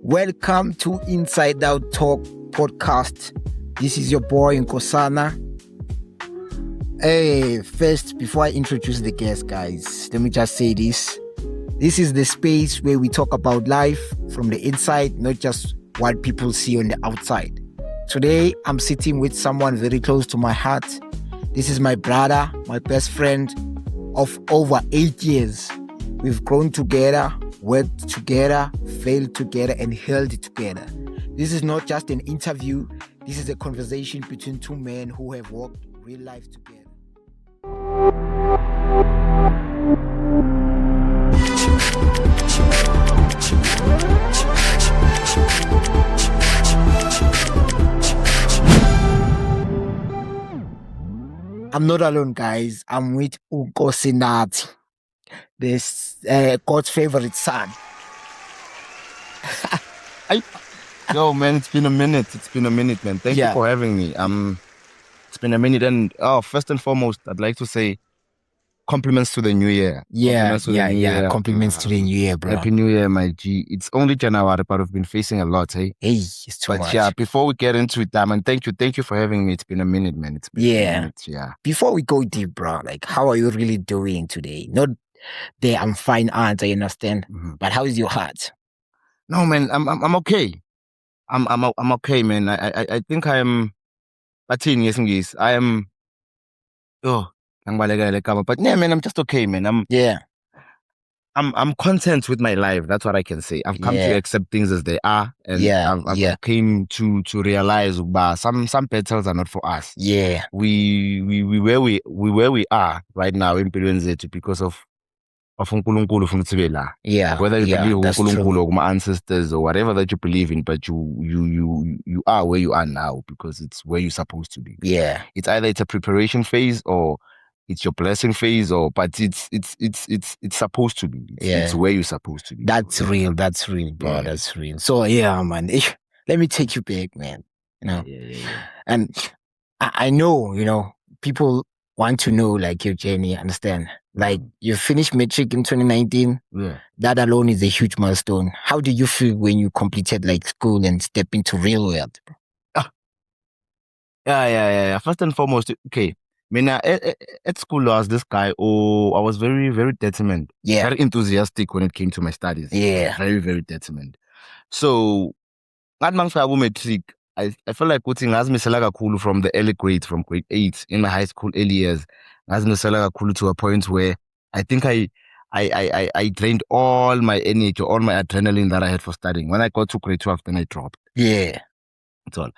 Welcome to Inside Out Talk podcast. This is your boy Nkosana. Hey, first, before I introduce the guest, guys, let me just say this. This is the space where we talk about life from the inside, not just what people see on the outside. Today, I'm sitting with someone very close to my heart. This is my brother, my best friend of over 8 years. We've grown together, worked together, failed together, and held together. This is not just an interview. This is a conversation between two men who have walked real life together. I'm not alone, guys. I'm with Nkosinathi, this God's favorite son. Yo, man, it's been a minute, man. Thank you for having me. It's been a minute, and first and foremost, I'd like to say compliments to the new year. Compliments to the new year, bro. Happy New Year, my G. It's only January, but we've been facing a lot, hey? Hey, it's too much. Yeah, before we get into it, man, thank you for having me. It's been a minute, man. It's been a minute, yeah. Before we go deep, bro, like, how are you really doing today? Not the I'm fine answer, I understand, but how is your heart? No, man, I'm okay. I'm okay, man. I think I am. I am. But yeah, man, I'm just okay, man. I'm content with my life. That's what I can say. I've come to accept things as they are, and I've came to realize some battles are not for us. Yeah, we where we are right now in Zethu because of uNkulunkulu ufuna ukuthi la. Yeah, whether you believe that's uNkulunkulu or my ancestors or whatever that you believe in, but you are where you are now because it's where you're supposed to be. Yeah, it's either it's a preparation phase or it's your blessing phase, but it's supposed to be. It's where you're supposed to be. That's real, bro. Yeah. That's real. So yeah, man. Let me take you back, man. You know, and I know, people want to know like your journey. Understand? Like you finished matric in 2019. Yeah, that alone is a huge milestone. How do you feel when you completed like school and step into real world? Yeah. First and foremost, okay. I mean, at school, I was this guy. I was very, very determined. Yeah. Very enthusiastic when it came to my studies. Yeah. Very, very determined. So, at matric, I felt like putting Azmi Kulu from the early grades, from grade 8 in my high school early years. Azmi Kulu to a point where I think I drained all my energy, all my adrenaline that I had for studying. When I got to grade 12, then I dropped. Yeah. That's all.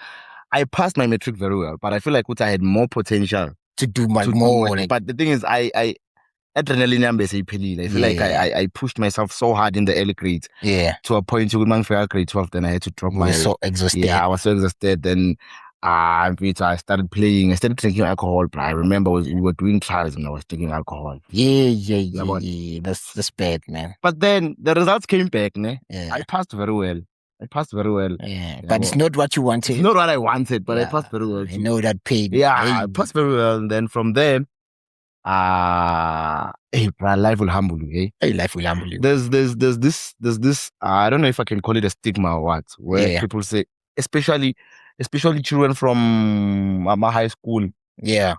I passed my matric very well, but I feel like I had more potential to do more. But the thing is, I adrenaline I feel like I pushed myself so hard in the early grades. Yeah. To a point where grade 12, then I had to drop my. So exhausted. Yeah, I was so exhausted. Then I started playing. I started drinking alcohol. But I remember we were doing trials and I was drinking alcohol. Yeah. That's bad, man. But then the results came back, ne? Yeah. I passed very well. Yeah, but it's not what you wanted. It's not what I wanted, but I passed very well. I know that pain. Yeah, I passed very well. And then from there, life will humble you, Hey, life will humble you. There's this I don't know if I can call it a stigma or what, where people say, especially children from my high school. Yeah.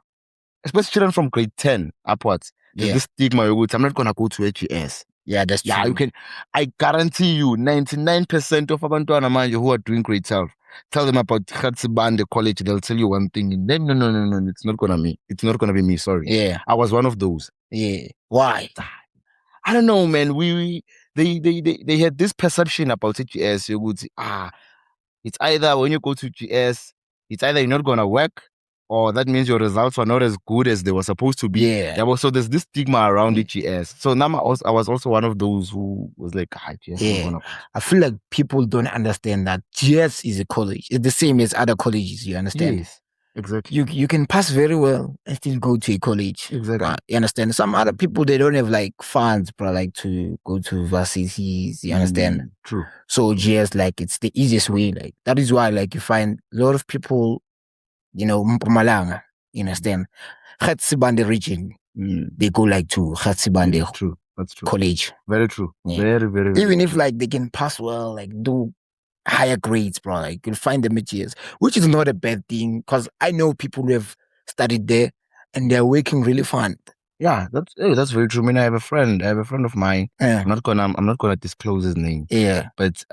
Especially children from grade 10 upwards. There's this stigma, I'm not gonna go to HES. Yeah, that's true. Yeah, I guarantee you 99% of abantwana manje who are doing grade 12, tell them about Khatsibande College, they'll tell you one thing. No, it's not gonna be me, sorry. Yeah. I was one of those. Yeah. Why? I don't know, man. They had this perception about HES. You would say, it's either when you go to GS, it's either you're not gonna work, or that means your results were not as good as they were supposed to be. Yeah. So there's this stigma around HES. So now I was also one of those who was like, GS. Yeah. I feel like people don't understand that GS is a college. It's the same as other colleges, you understand? Yes, exactly. You can pass very well and still go to a college. Exactly. But you understand? Some other people, they don't have like funds, bro, like to go to varsities, you understand? True. So GS, like, it's the easiest way. Like, that is why, like, you find a lot of people, Mpumalanga, you understand? Khatsibande region, they go like to Khatsibande True. That's true. College. Very true. Yeah. Very, very, very Even if true. like they can pass well, like do higher grades, bro. Like you'll find them at GS, which is not a bad thing because I know people who have studied there and they're working really fun. Yeah, that's very true. I mean, I have a friend of mine. Yeah. I'm not gonna disclose his name. Yeah. But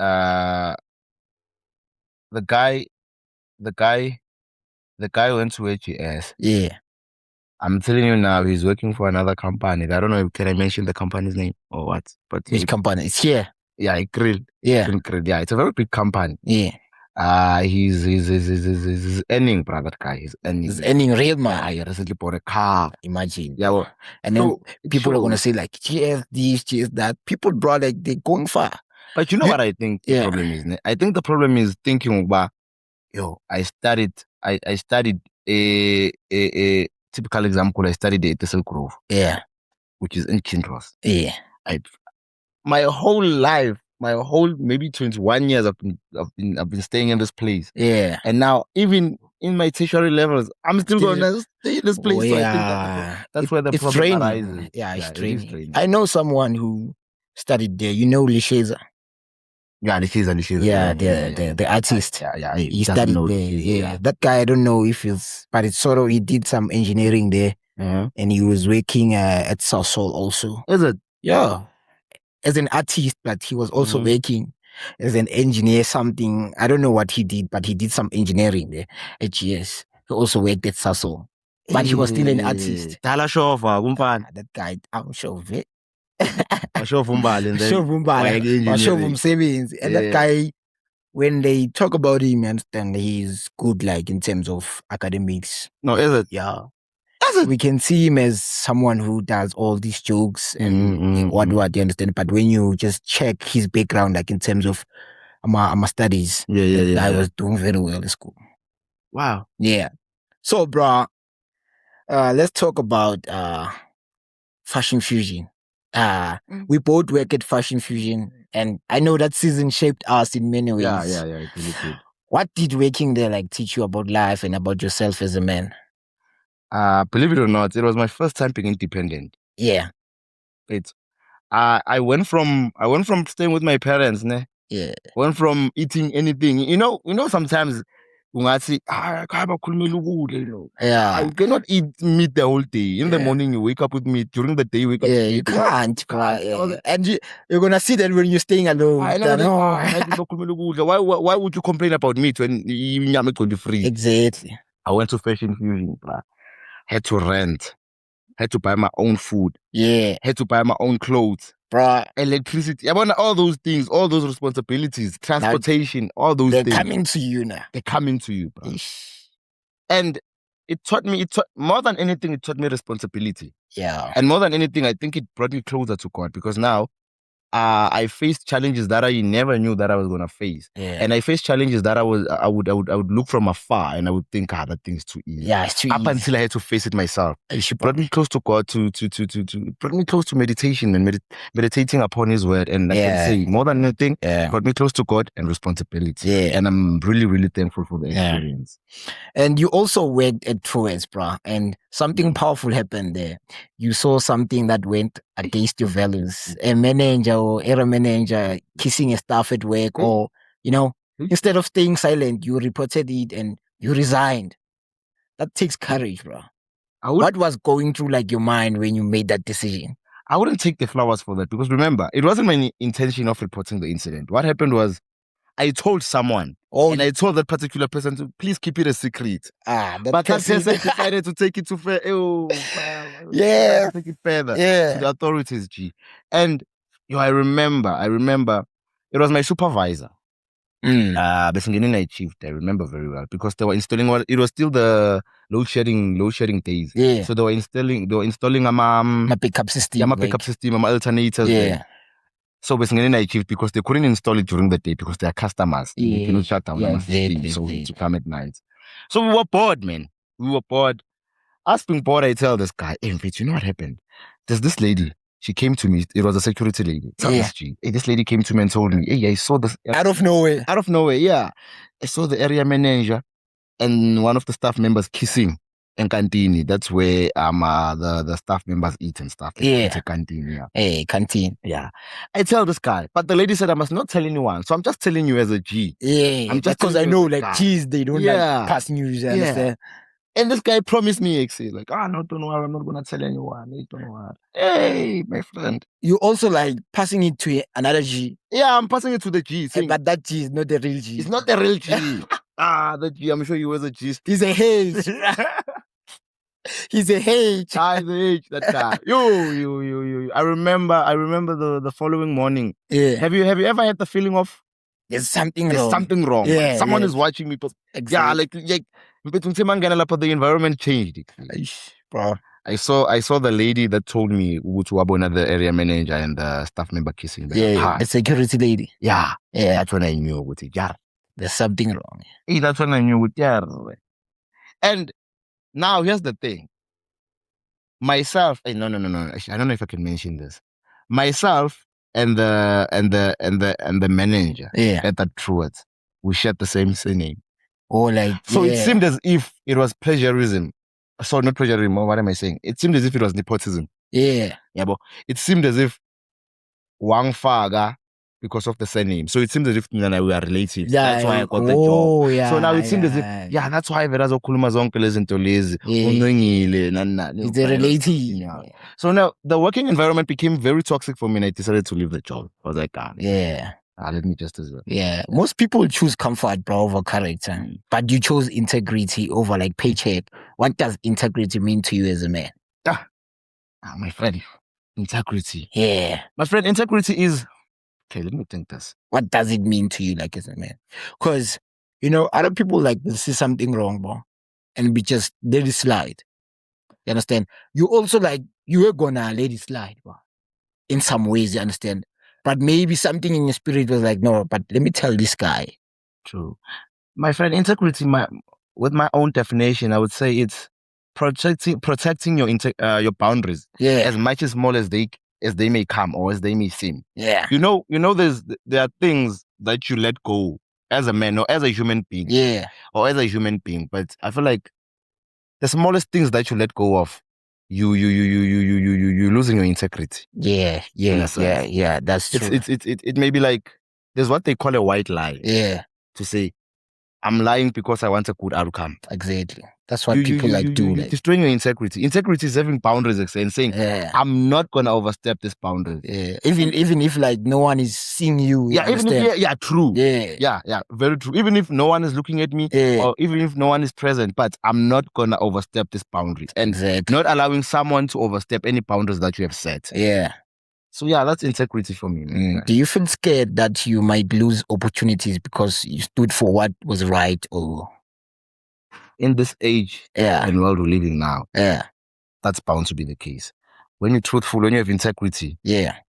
the guy went to HES. Yeah. I'm telling you now, he's working for another company. I don't know, can I mention the company's name or what? But Which company? It's here. Yeah, Krill. Yeah. Krill. Yeah, it's a very big company. Yeah. He's earning, brother. That guy, he's earning. He's earning real money. He recently bought a car. Imagine. Yeah, well, and then people are gonna say like, cheers this, cheers that. People, bro, like they're going far. But you know what I think the problem is? I think the problem is thinking about, I studied a typical example. I studied at Thistle Grove. Yeah. Which is in Kinross. Yeah. My whole life, maybe 21 years, I've been staying in this place. Yeah. And now, even in my tertiary levels, I'm still gonna stay in this place. Oh, yeah. So I think that's where the problem arises. Yeah, it's training. I know someone who studied there. You know, Lisheza. Yeah, Lisheza. Yeah, the artist. Yeah. He studied there. Yeah. That guy, I don't know if but it's sort of, he did some engineering there. And he was working at Sasol also. Is it? Yeah. As an artist, but he was also working as an engineer, something. I don't know what he did, but he did some engineering there at GS. He also worked at Sasol. But he was still an artist. That guy, I'm sure of it. And that guy, when they talk about him, you understand he's good, like in terms of academics. No, is it? Yeah. We can see him as someone who does all these jokes and what you understand. But when you just check his background, like in terms of my studies, I was doing very well in school. Wow. Yeah. So, bro, let's talk about Fashion Fusion. We both work at Fashion Fusion, and I know that season shaped us in many ways. Yeah, it really did. What did working there like teach you about life and about yourself as a man? Believe it or not, it was my first time being independent. Yeah. I went from staying with my parents, ne? Yeah. Went from eating anything. You know, sometimes I you cannot eat meat the whole day. In the morning you wake up with meat. During the day you wake up with meat. You can't. And you're gonna see that when you're staying alone. Why would you complain about meat when you're going to be free? Exactly. I went to Fashion Fusion, bruh. Had to rent. Had to buy my own food. Yeah. Had to buy my own clothes. Bruh. Electricity. I want all those things, all those responsibilities, transportation, all those things. They're coming to you now. They're coming to you, bro. And it taught me, more than anything, it taught me responsibility. Yeah. And more than anything, I think it brought me closer to God because now I faced challenges that I never knew that I was gonna face. Yeah. And I faced challenges that I would look from afar and I would think, that thing's too easy. Yeah, it's too Up easy. until I had to face it myself. It brought me close to God it brought me close to meditation and meditating upon His word. And I can say, more than anything, it brought me close to God and responsibility. Yeah. And I'm really, really thankful for the experience. And you also worked at Truworths, bro, and something powerful happened there. You saw something that went against your values. A manager or area manager kissing a staff at work, or, instead of staying silent, you reported it and you resigned. That takes courage, bro. What was going through like your mind when you made that decision? I wouldn't take the flowers for that because remember, it wasn't my intention of reporting the incident. What happened was I told someone, and I told that particular person to please keep it a secret. But that person decided to take it to take it further to the authorities, G. And I remember, it was my supervisor. Besingeni night shift, I remember very well because they were installing it was still the load shedding days. Yeah. So they were installing my pickup system. Alternators. Yeah. So basically night shift because they couldn't install it during the day because they are customers. Yeah. They cannot shut down so to come at night. So we were bored, man. Us being bored, I tell this guy, hey, you know what happened? There's this lady. She came to me. It was a security lady. This lady came to me and told me, hey, I saw this. Out of nowhere, yeah. I saw the area manager and one of the staff members kissing in canteen. That's where the staff members eat and stuff. Yeah. It's a canteen, yeah. Hey, canteen. Yeah. I tell this guy, but the lady said I must not tell anyone. So I'm just telling you as a G. Yeah, I'm just because I telling know you as a like guy. G's, they don't Yeah. like pass news, you Yeah. understand? And this guy promised me, like, no, don't worry, I'm not gonna tell anyone. Don't worry. Hey, my friend. You also like passing it to another G. Yeah, I'm passing it to the G. Saying, But that G is not the real G. it's not the real G. The G, I'm sure he was a G. He's a H. He's a H. He's a H, that guy. Yo. I remember the following morning. Yeah. Have you ever had the feeling of there's something there's wrong? something wrong? Yeah, someone yeah. is watching me. Exactly. Yeah, like the environment changed. Bro. I saw the lady that told me Wabona, the area manager and the staff member kissing. Yeah, the security lady. Yeah. Yeah. That's when I knew there's something wrong. That's when I knew And now here's the thing. Myself, no. Actually, I don't know if I can mention this. Myself and the manager at that Truworths, we shared the same surname. Oh, like so it seemed as if it was plagiarism. So not plagiarism. What am I saying? It seemed as if it was nepotism. Yeah, but it seemed as if Wang Faga because of the surname. So it seems as if we are related. Yeah, that's why I got the job. Yeah, so now it seems as if that's why Verazo Kuluma Zonkel is into lazy. It's a relative. Yeah. So now the working environment became very toxic for me and I decided to leave the job. I was like, let me just as well. Yeah. Most people choose comfort, bro, over character. But you chose integrity over like paycheck. What does integrity mean to you as a man? My friend, integrity. Yeah. My friend, integrity is... Okay, let me think this. What does it mean to you like as a man? Because, other people like they see something wrong, bro. And we just let it slide. You understand? You also like, you were gonna let it slide, bro. In some ways, you understand? But maybe something in your spirit was like, no, but let me tell this guy. True. My friend, integrity, with my own definition, I would say it's protecting your boundaries. Yeah. As much as small as they may come or as they may seem. Yeah. There are things that you let go as a man or as a human being. Yeah. Or as a human being. But I feel like the smallest things that you let go of, you losing your integrity. Yeah. That's true. It may be like there's what they call a white lie. Yeah. To say, I'm lying because I want a good outcome. Exactly. That's what people do. You're destroying your integrity. Integrity is having boundaries and saying, I'm not gonna overstep this boundary. Yeah. Even if like no one is seeing you. Yeah, true. Yeah. Yeah, very true. Even if no one is looking at me, or even if no one is present, but I'm not gonna overstep this boundary. And not allowing someone to overstep any boundaries that you have set. Yeah. So yeah, that's integrity for me. Do you feel scared that you might lose opportunities because you stood for what was right or? In this age and world we're living now, that's bound to be the case. When you're truthful, when you have integrity,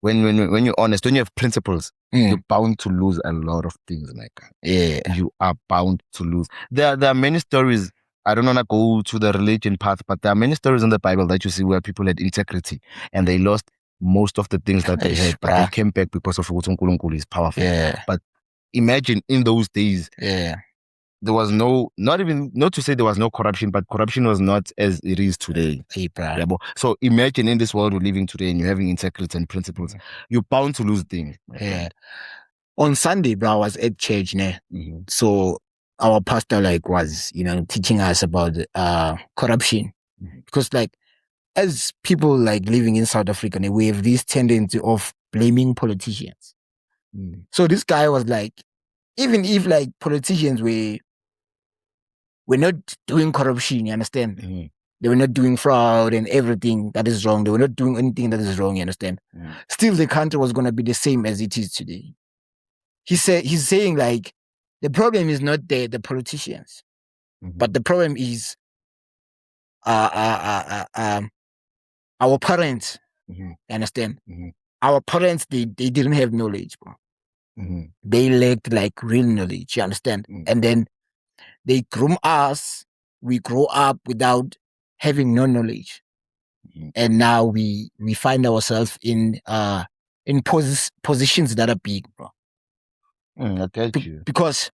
when you're honest, when you have principles, you're bound to lose a lot of things, my guy. Yeah. You are bound to lose. There are many stories. I don't want to go to the religion path, but there are many stories in the Bible that you see where people had integrity and they lost most of the things that they had, but they came back because of Unkulunkulu is powerful. Yeah. But imagine in those days, there was not to say there was no corruption, but corruption was not as it is today. So imagine in this world we're living today and you're having integrity and principles, you're bound to lose things. Yeah. On Sunday, bro, I was at church, so our pastor was, teaching us about corruption. Because as people living in South Africa, we have this tendency of blaming politicians. So this guy was like, even if politicians were not doing corruption, you understand? They were not doing fraud and everything that is wrong. They were not doing anything that is wrong, you understand? Still, the country was going to be the same as it is today. He's saying the problem is not the politicians, but the problem is our parents. You understand? Our parents, they didn't have knowledge, bro. They lacked real knowledge, you understand? And then they groom us. We grow up without having no knowledge, and now we find ourselves in positions that are big, bro. I get you. Because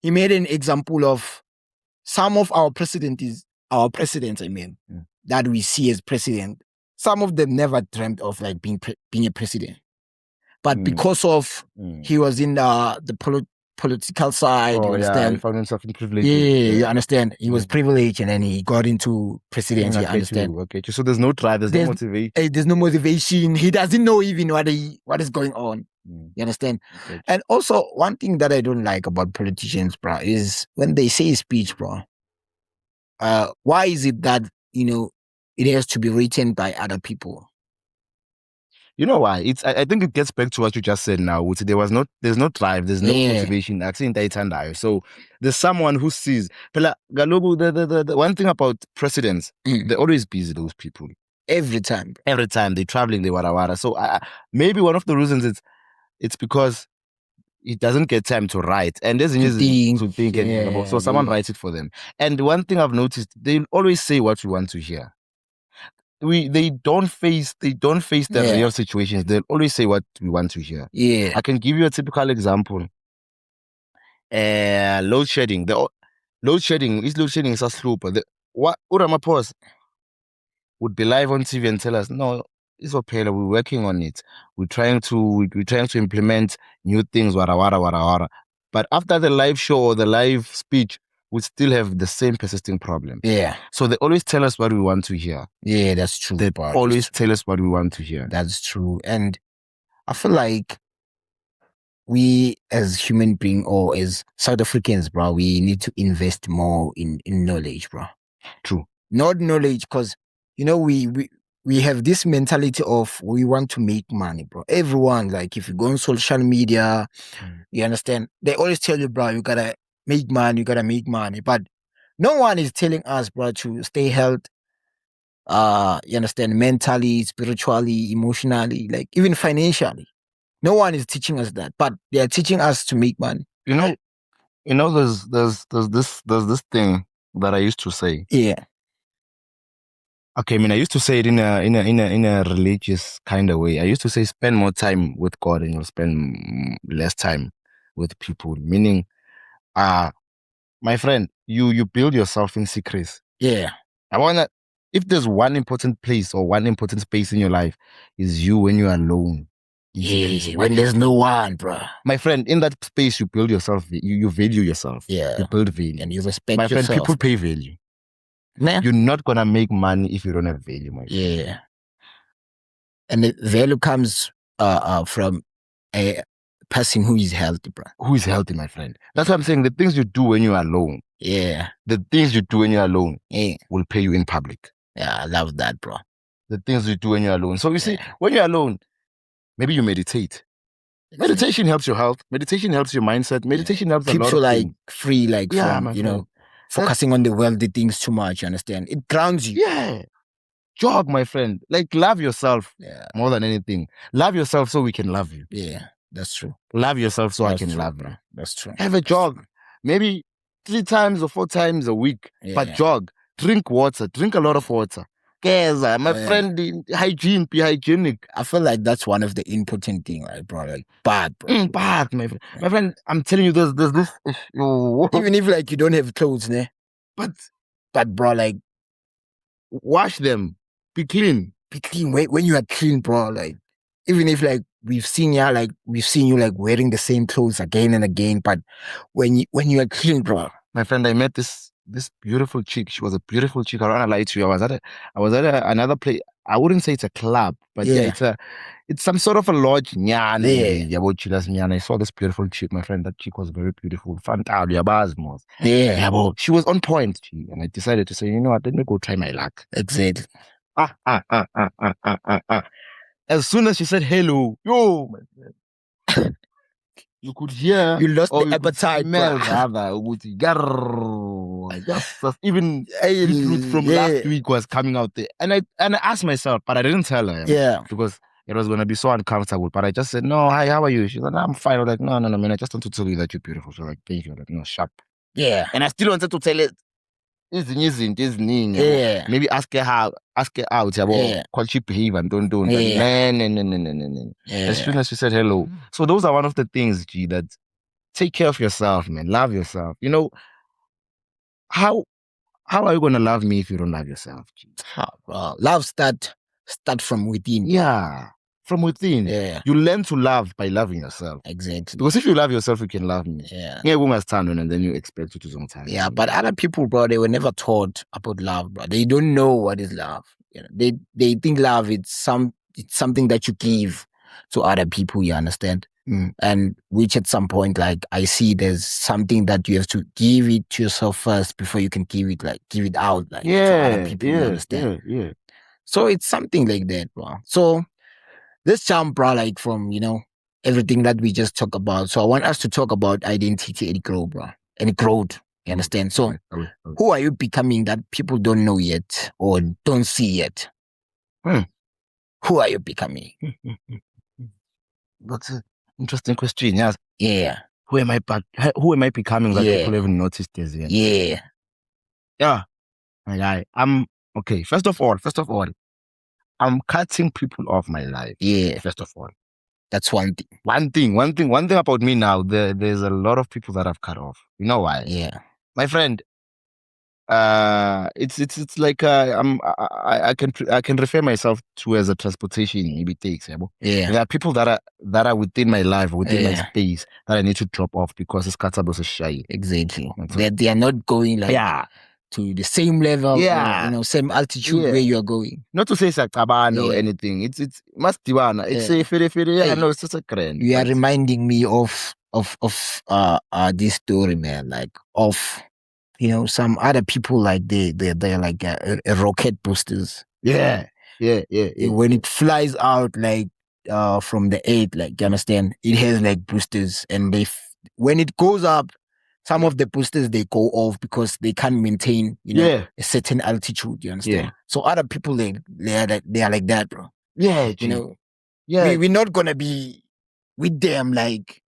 he made an example of some of our presidents our presidents, that we see as president, some of them never dreamt of like being a president. But because of he was in the political side, you understand? He found himself in privilege. Yeah, you understand? He was privileged and then he got into presidency, you understand? Okay, so there's no drive, there's no motivation. There's no motivation. He doesn't know even what is going on. You understand? Okay. And also, one thing that I don't like about politicians, bro, is when they say speech, bro, why is it that, it has to be written by other people? You know why? I think it gets back to what you just said now. There's no drive, there's no motivation. So there's someone who sees. The one thing about presidents, they're always busy, those people. Every time. They're traveling, they wara. So maybe one of the reasons it's because he doesn't get time to write. And there's to think. So someone writes it for them. And one thing I've noticed, they always say what we want to hear. They don't face the real situations. They'll always say what we want to hear. Yeah. I can give you a typical example. Load shedding. Load shedding is a slope. What Ramaphosa would be live on TV and tell us, no, it's okay, we're working on it. We're trying to implement new things, wara. But after the live show or the live speech, we still have the same persisting problem. Yeah. So they always tell us what we want to hear. Yeah, that's true. They always tell us what we want to hear. That's true. And I feel like we as human beings or as South Africans, bro, we need to invest more in knowledge, bro. True. Not knowledge, because, we have this mentality of we want to make money, bro. Everyone, like if you go on social media, you understand, they always tell you, bro, you gotta make money. But no one is telling us, bro, to stay healthy, you understand, mentally, spiritually, emotionally, like even financially. No one is teaching us that, but they are teaching us to make money. There's this thing that I used to say. Yeah. Okay, I used to say it in a religious kind of way. I used to say spend more time with God and you'll spend less time with people. Meaning, my friend, you build yourself in secrets. Yeah. If there's one important place or one important space in your life, is you when you're alone. Yeah, when there's no one, bro. My friend, in that space, you build yourself. You value yourself. Yeah. You build value. And you respect my yourself. My friend, people pay value. Nah. You're not going to make money if you don't have value, my friend. Yeah. And the value comes from a person who is healthy, bro. Who is healthy, my friend. That's what I'm saying. The things you do when you're alone. Yeah. The things you do when you're alone will pay you in public. Yeah, I love that, bro. The things you do when you're alone. So you see, when you're alone, maybe you meditate. Meditation helps your health. Meditation helps your mindset. Meditation helps a lot. Keeps you like free, from, focusing on the worldly things too much, you understand? It grounds you. Yeah. Jog, my friend. Like, love yourself more than anything. Love yourself so we can love you. Yeah, that's true. Love yourself so I can love you. That's true. Have a jog. Maybe 3 times or 4 times a week. Yeah. But jog. Drink water. Drink a lot of water. My friend, be hygienic. I feel like that's one of the important things, right, bro? Like, bad, bro. Bad, my friend. My friend, I'm telling you, there's this. Even if, like, you don't have clothes, ne? But, bro, like, wash them. Be clean. Be clean. When you are clean, bro, like, even if, like, we've seen you, like, wearing the same clothes again and again, but when you are clean, bro. My friend, I met this beautiful chick. She was a beautiful chick. I don't want to lie to you. I was at another place. I wouldn't say it's a club, but it's some sort of a lodge. I saw this beautiful chick, my friend. That chick was very beautiful. Yeah. She was on point, and I decided to say, you know what, let me go try my luck. Exactly. As soon as she said hello, yo, my friend. You could hear. You lost the appetite. Even this from last week was coming out there. And I asked myself, but I didn't tell her. Yeah. Because it was going to be so uncomfortable. But I just said, no, hi, how are you? She said, I'm fine. I was like, no, man, I just want to tell you that you're beautiful. So like, thank you. Like, no, sharp. Yeah. And I still wanted to tell it. Yeah. Maybe ask her out. Call she behave and don't. No. As soon as she said hello. So those are one of the things, G, that take care of yourself, man. Love yourself. You know, how how are you gonna love me if you don't love yourself? G? Bro. Love start from within. Yeah, from within. Yeah. You learn to love by loving yourself. Exactly. Because if you love yourself, you can love me. Yeah. And then you expect it to some time. Yeah, but other people, bro, they were never taught about love, bro. They don't know what is love. You know, they think love it's something that you give to other people, you understand? And which at some point, like I see there's something that you have to give it to yourself first before you can give it out like to other people, you understand? Yeah. So it's something like that, bro. So let's jump, bro, like from, everything that we just talked about. So I want us to talk about identity and growth, bro. And growth, you understand? So who are you becoming that people don't know yet or don't see yet? Who are you becoming? That's an interesting question, yes. Yeah. Who am I becoming that people haven't noticed as yet? Yeah. Yeah. I'm okay. First of all, I'm cutting people off my life. Yeah. First of all. That's one thing. One thing about me now, there's a lot of people that I've cut off. You know why? Yeah. My friend, it's like I can refer myself to as a transportation maybe takes. Yeah. There are people that are within my life, within my space that I need to drop off because it's katabos shy. Exactly. They are not going like to the same level, same altitude where you are going. Not to say it's like Taban or anything. It's must diwana. It's a fere. No, it's just a grand. You are reminding me of this story, man. Like of some other people like they're like a rocket boosters. Yeah. When it flies out like from the 8, like you understand, it has like boosters, and when it goes up, some of the boosters they go off because they can't maintain a certain altitude. You understand? Yeah. So other people they are like that, bro. Yeah, we're not gonna be with them like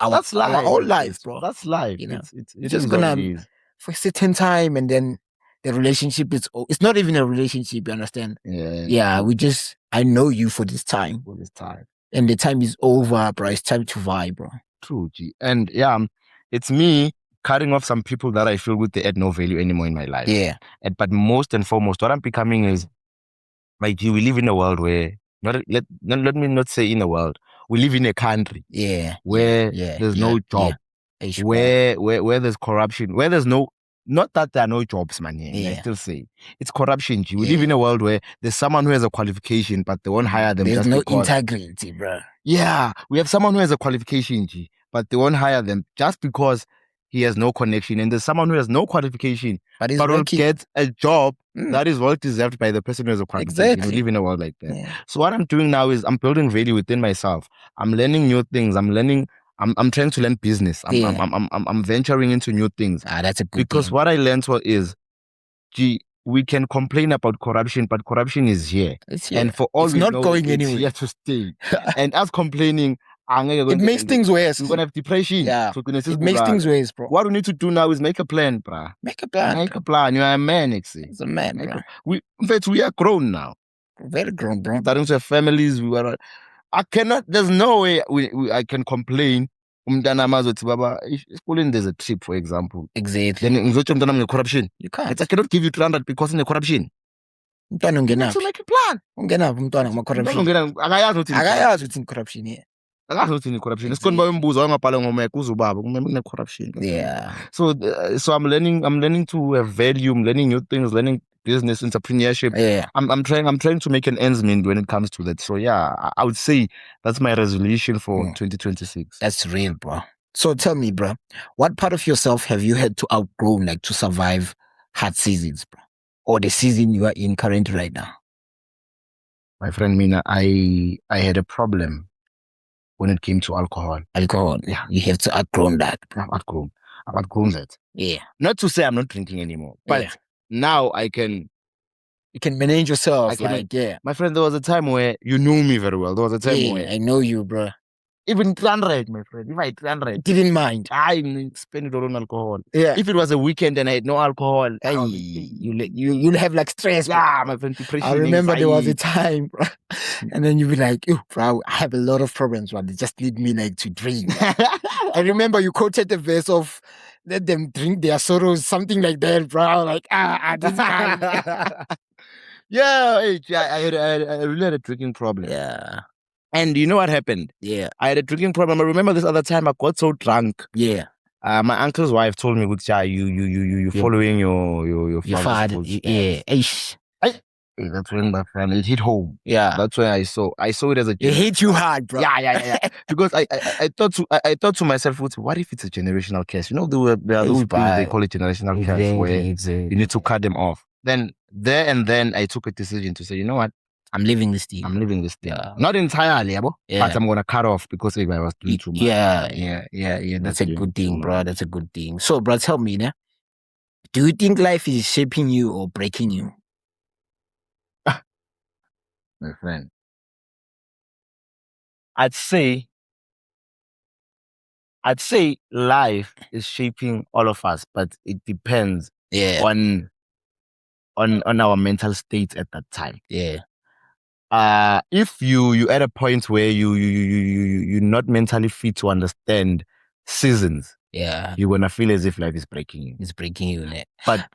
our whole life, bro. That's life. It's just gonna for a certain time, and then the relationship it's not even a relationship. You understand? Yeah. I know you for this time. And the time is over, bro. It's time to vibe, bro. True, G. And it's me cutting off some people that I feel they add no value anymore in my life. Yeah. But most and foremost, what I'm becoming is, like, we live in a world where, let me not say in a world, we live in a country where there's no job, where there's corruption, where there's no, not that there are no jobs, man. I still say it's corruption. G. We live in a world where there's someone who has a qualification, but they won't hire them. There's no integrity, bro. Yeah, we have someone who has a qualification, G, but they won't hire them just because he has no connection. And there's someone who has no qualification, but will get a job that is well deserved by the person who has a qualification. Exactly. We live in a world like that. Yeah. So what I'm doing now is I'm building value within myself. I'm learning new things. I'm trying to learn business. I'm venturing into new things. That's a good because thing. What I learned is, G, we can complain about corruption, but corruption is here. It's here. And for all it's we not know, going it's anywhere. here to stay. And us complaining, it makes things worse. We're going to have depression. Yeah. So it makes things worse, bro. What we need to do now is make a plan, bro. Make a plan. You are a man, It's a man, bro. In fact, we are grown now. Very grown, bro. Starting to have families. There's no way I can complain. Schooling, there's a trip, for example. Exactly. Then corruption. You can't. I cannot give you 300 because in the corruption. So make a plan. Akayazi ukuthi corruption here. Corruption. Yeah. So I'm learning to have value. I'm learning new things, learning business, entrepreneurship. Yeah. I'm trying to make an ends meet when it comes to that. So yeah, I would say that's my resolution for 2026. That's real, bro. So tell me, bro, what part of yourself have you had to outgrow, like, to survive hard seasons, bro? Or the season you are in currently right now? My friend Mina, I had a problem when it came to alcohol. Yeah. You have to outgrown that. I've outgrown that. Yeah. Not to say I'm not drinking anymore, but now I can. You can manage yourself. My friend, there was a time where you knew me very well. There was a time where I know you, bro. Even 300, my friend. If I had 300, didn't mind. I spend it all on alcohol. Yeah. If it was a weekend and I had no alcohol, you'll have like stress. Yeah, my friend. Depression. I remember there was a time, bro, and then you'll be like, "Oh, bro, I have a lot of problems, but they just need me like to drink." I remember you quoted the verse of "Let them drink their sorrows," something like that, bro. Like this guy. Yeah, I really had a drinking problem. Yeah, And you know what happened? yeah, I had a drinking problem. I remember this other time I got so drunk. yeah. My uncle's wife told me, "Which you following your Your father's father, footsteps." yeah. Eish. That's when my family hit home. Yeah. That's where I saw it as a It hit you hard, bro. Yeah. Because I thought to myself, what if it's a generational curse? You know, there are those people they call it generational curse where you need to cut them off. Then I took a decision to say, you know what? I'm leaving this thing. Yeah. Not entirely, but I'm gonna cut off because if I was doing too much. Yeah. That's a good thing, bro. That's a good thing. So, bro, tell me, né? Do you think life is shaping you or breaking you? My friend, I'd say life is shaping all of us, but it depends on our mental state at that time. Yeah. If you're at a point where you're not mentally fit to understand seasons, you're gonna feel as if life is breaking you. It's breaking you, né? But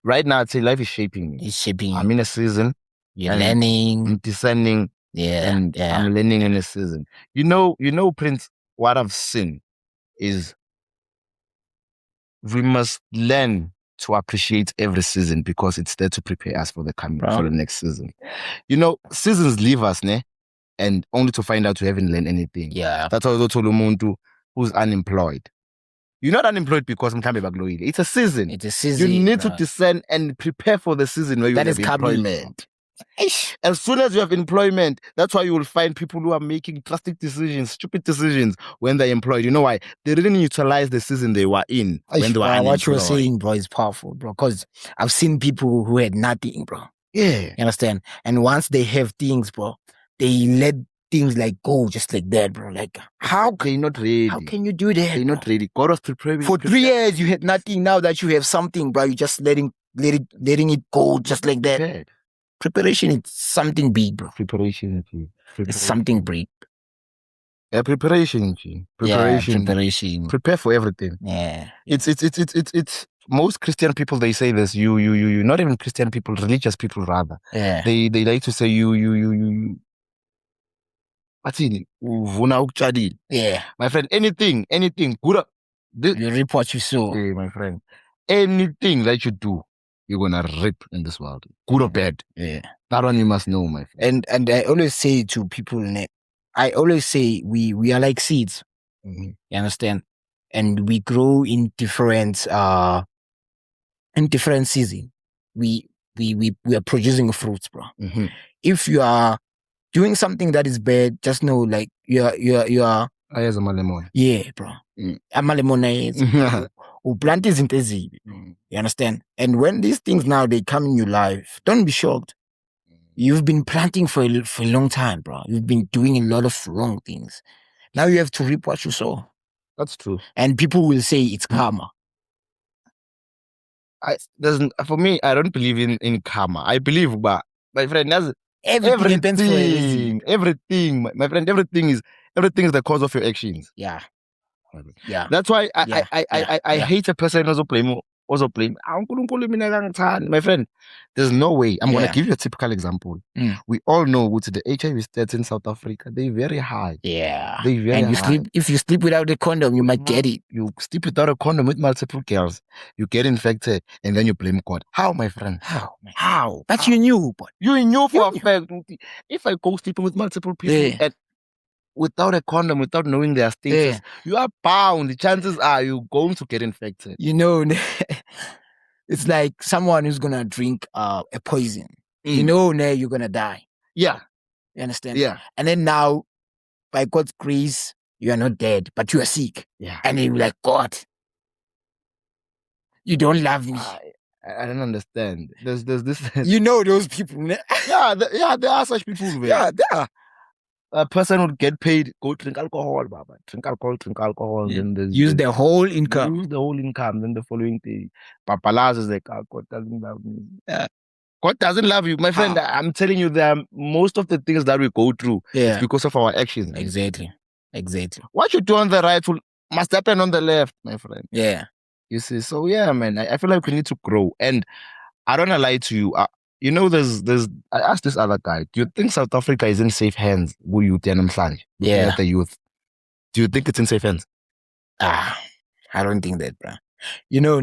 right now, I'd say life is shaping me. It's shaping you. I'm in a season. You're learning. I'm descending. And I'm learning in a season. You know, Prince, what I've seen is we must learn to appreciate every season because it's there to prepare us for for the next season. You know, seasons leave us, ne? And only to find out we haven't learned anything. Yeah. That's why I told umuntu who's unemployed. You're not unemployed because it's a season. It's a season. You need to descend and prepare for the season where you have employment. As soon as you have employment, that's why you will find people who are making drastic decisions, stupid decisions when they're employed. You know why? They didn't utilize the season they were in when they were unemployed. What you're saying, bro, is powerful, bro. Because I've seen people who had nothing, bro. Yeah. You understand? And once they have things, bro, they let things like go just like that, bro. Like, they're not ready. How can you do that? They're not ready. God was preparing. For 3 years, you had nothing. Now that you have something, bro, you just letting it go just like that. Prepared. Preparation is something big, bro. Preparation. It's something big. Yeah, preparation. Preparation. Prepare for everything. Yeah. It's most Christian people, they say this. You not even Christian people, religious people rather. Yeah. They like to say you. Yeah. My friend, anything, good. You reap what you sow. Hey, my friend. Anything that you do, you're gonna reap in this world. Good or bad. Yeah. That one you must know, my friend. And I always say to people, we are like seeds. Mm-hmm. You understand? And we grow in different seasons. We are producing fruits, bro. Mm-hmm. If you are doing something that is bad, just know like you are As a malemon. Yeah, bro. Amalemon plant isn't easy. You understand? And when these things now they come in your life, don't be shocked. You've been planting for a long time, bro. You've been doing a lot of wrong things. Now you have to reap what you sow. That's true. And people will say it's karma. For me, I don't believe in karma. I believe, but my friend, that's everything. My friend, everything is the cause of your actions. Yeah. That's why I hate a person who blame. My friend, there's no way. I'm going to give you a typical example. We all know with the HIV stats in South Africa, they're very high. Yeah. They're very high. If you sleep without a condom, you might get it. You sleep without a condom with multiple girls, you get infected, and then you blame God. How, my friend? How? But you knew. But you knew for a fact. If I go sleeping with multiple people and without a condom, without knowing their status, you are bound. The chances are you're going to get infected. You know, it's like someone who's going to drink a poison. You know, you're going to die. Yeah. You understand? Yeah. And then now, by God's grace, you are not dead, but you are sick. Yeah. And you're like, God, you don't love me. I don't understand. There's this. You know those people. There are such people. Yeah, there are. A person would get paid, go drink alcohol, Baba. Drink alcohol. Yeah. Then use the whole income. Then the following day, Papalas is like, God doesn't love me. God doesn't love you. My friend, I'm telling you that most of the things that we go through is because of our actions. Exactly. What you do on the right will must happen on the left, my friend. Yeah. You see, so yeah, man, I feel like we need to grow. And I don't wanna lie to you. You know, I asked this other guy, do you think South Africa is in safe hands? With youth and Yeah. at the youth. Do you think it's in safe hands? I don't think that, bro. You know,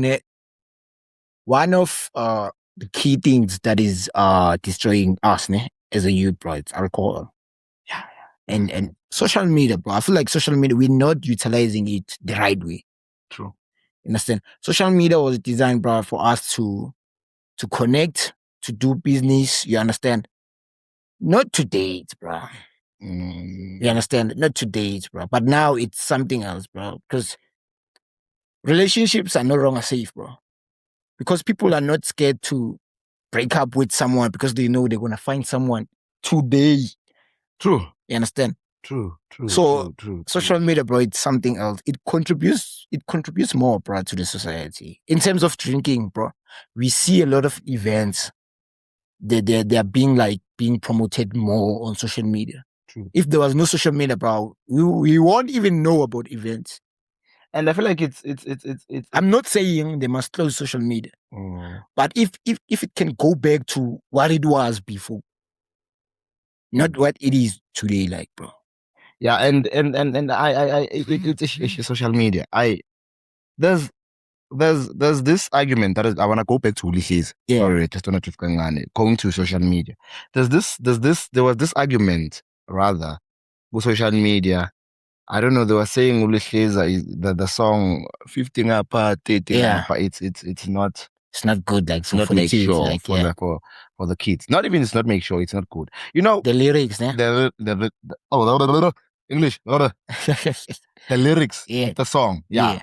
one of the key things that is destroying us as a youth, bro, it's alcohol. Yeah. And social media, bro. I feel like social media, we're not utilizing it the right way. True. You understand? Social media was designed, bro, for us to connect, to do business. You understand? Not to date, bro. You understand? Not to date, bro. But now it's something else, bro. Because relationships are no longer safe, bro. Because people are not scared to break up with someone because they know they're gonna find someone today. True. You understand? True. So True. social media, bro, it's something else. It contributes more, bro, to the society. In terms of drinking, bro, we see a lot of events. They are being promoted more on social media. True. If there was no social media, bro, we won't even know about events. And I feel like it's I'm not saying they must close social media, but if it can go back to what it was before, not what it is today, like, bro. Yeah, and it's social media. There's this argument that I want to go back to Ulysses. Yeah. Sorry, just on going to social media. There was this argument rather with social media. I don't know. They were saying Ulysses the song 15 apart, 13 apart. It's not. It's not good, like, It's not for make the kids, sure like, for the kids. Not even it's not make sure. It's not good. You know the lyrics, né? English. The lyrics Yeah. of the song. Yeah.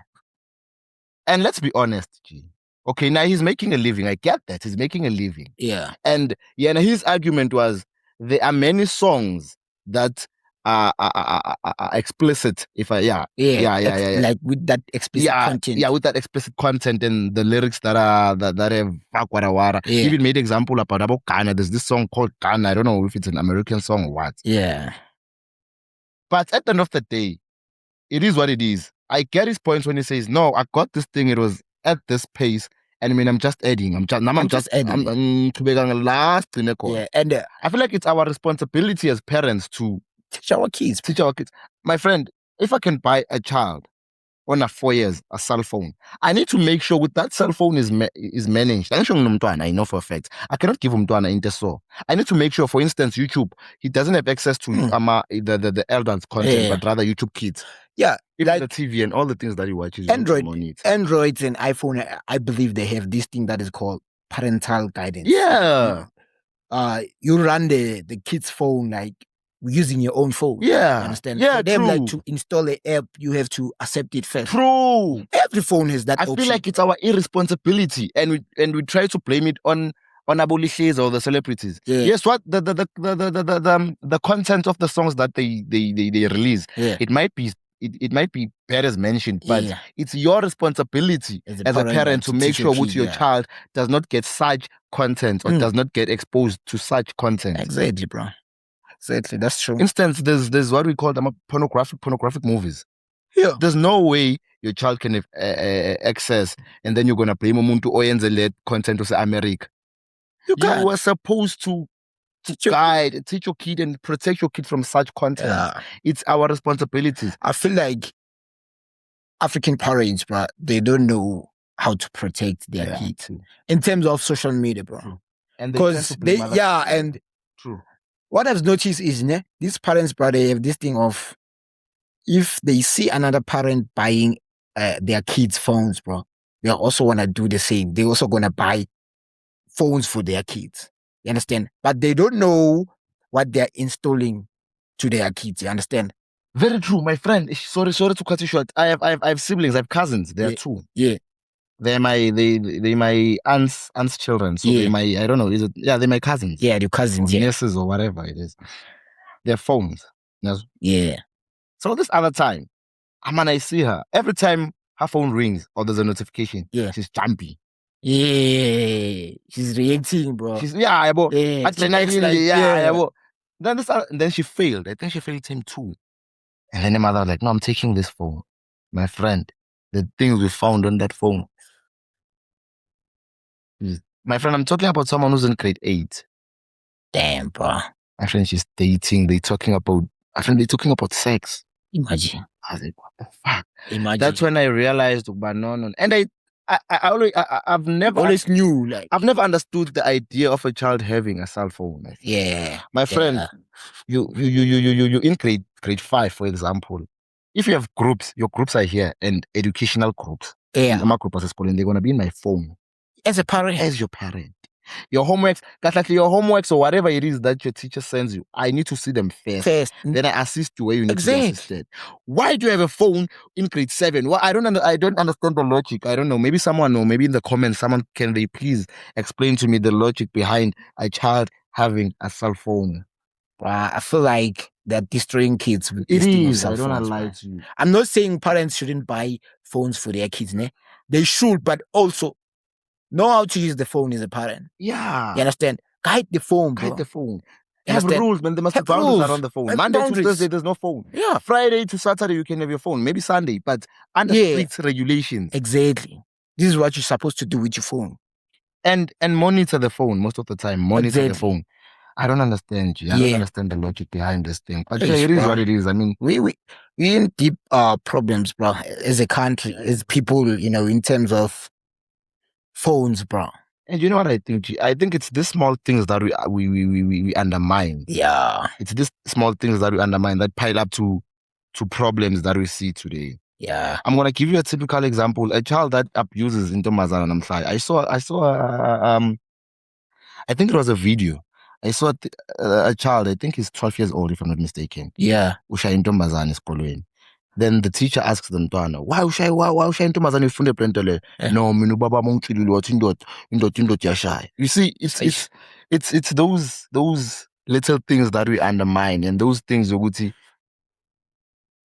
And let's be honest, G. Okay, now he's making a living. I get that. He's making a living. Yeah. And now his argument was there are many songs that are explicit. Like with that explicit content. Yeah, with that explicit content and the lyrics that have wara. He even made example about Ghana. There's this song called Ghana. I don't know if it's an American song or what. Yeah. But at the end of the day, it is what it is. I get his points when he says, no, I got this thing, it was at this pace. And I mean, I'm just adding. I'm just adding. I'm last. Yeah. And I feel like it's our responsibility as parents to teach our kids. My friend, if I can buy a child on a 4 years a cell phone, I need to make sure with that cell phone is managed. I know for a fact. I cannot give him into so. I need to make sure, for instance, YouTube, he doesn't have access to the elders content, but rather YouTube Kids. Yeah. Like the TV and all the things that he watches. Androids and iPhone, I believe they have this thing that is called parental guidance. Yeah. You run the kid's phone like using your own phone. Yeah. Understand? Yeah, for them, true. like, to install an app, you have to accept it first. True. Every phone has that I option. feel like it's our irresponsibility, and we try to blame it on Abolishis or the celebrities. Yeah. Yes, what the content of the songs that they release, it might be bad as mentioned, but it's your responsibility as a parent to make sure with your child does not get such content or does not get exposed to such content. Exactly, bro. Exactly, that's true. Instance, there's what we call them pornographic movies. Yeah. There's no way your child can have access, and then you're gonna blame umuntu oyenze content of America. You were supposed to teach your kid and protect your kid from such content. Yeah. It's our responsibilities. I feel like African parents, bro, they don't know how to protect their kids in terms of social media, bro. True. And because and true. What I've noticed is these parents, bro, they have this thing of if they see another parent buying their kids' phones, bro, they also want to do the same. They also going to buy phones for their kids. You understand? But they don't know what they're installing to their kids. You understand? Very true, my friend. Sorry to cut you short. I have siblings. I have cousins. They are two. Yeah. They're my aunt's children. So they're I don't know. They're my cousins. Yeah, your cousins. Or nieces or whatever it is. Their phones. Yeah. So this other time, I see her. Every time her phone rings or there's a notification, she's jumpy. Yeah. She's reacting, bro. Then she failed. I think she failed him too. And then the mother was like, no, I'm taking this phone. my friend, the things we found on that phone. My friend, I'm talking about someone who's in grade 8. Damn, bro. My friend, she's dating. They're talking about sex. Imagine. I was like, what the fuck? Imagine. That's when I realized, but no. And I've never always knew, like, I've never understood the idea of a child having a cell phone. Yeah. My friend, you in grade 5, for example. If you have groups, your groups are here and educational groups. Yeah. My group as they're gonna be in my phone. As a parent. As your parent. Your homeworks or whatever it is that your teacher sends you, I need to see them first. Then I assist you where you need to be assisted. Why do you have a phone in grade 7? Well, I don't understand the logic. I don't know. Maybe someone know. Maybe in the comments, can they please explain to me the logic behind a child having a cell phone? I feel like they're destroying kids with it this thing of is. cell I don't phones, lie bro. to you. I'm not saying parents shouldn't buy phones for their kids, ne? They should, but also know how to use the phone as a parent. Yeah. You understand? Guide the phone, bro. Guide the phone. You Have understand? rules, man. There must be Have boundaries rules. around the phone. Have Monday boundaries. to Thursday, there's no phone. Yeah. Friday to Saturday, you can have your phone. Maybe Sunday, but under strict regulations. Exactly. This is what you're supposed to do with your phone. And monitor the phone most of the time. Monitor the phone. I don't understand you. I don't understand the logic behind this thing. But it is what it is. I mean, we in deep problems, bro, as a country, as people, you know, in terms of phones, bro. And you know what I think? I think it's these small things that we undermine. Yeah. It's these small things that we undermine that pile up to problems that we see today. Yeah. I'm gonna give you a typical example. A child that abuses intombazana namhlanje. I saw I think it was a video. I saw a child, I think he's 12 years old if I'm not mistaken. Yeah. Ushaya intombazana esikolweni. Then the teacher asks the mntwana, why ushaya intombazana ifunde plento le? No, mina ubaba mongitshilile wathi indoda yashaya. You see, it's those little things that we undermine, and those things ukuthi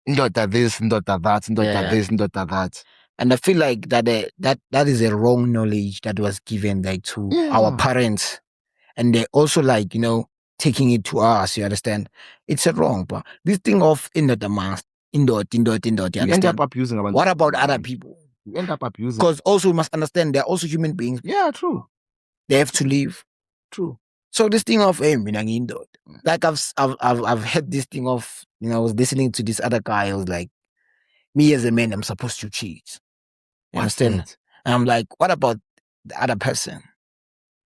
indoda this, indoda that, indoda this, indoda that. And I feel like that is a wrong knowledge that was given like to our parents. And they also like, you know, taking it to us, you understand? It's a wrong, but this thing of indoda mask, indot, you end up abusing about. What about other people? You end up abusing. Because also we must understand they're also human beings. Yeah, true. They have to live. True. So this thing of indot, like I've heard this thing of, you know, I was listening to this other guy. I was like, me as a man, I'm supposed to cheat. You understand? And I'm like, what about the other person?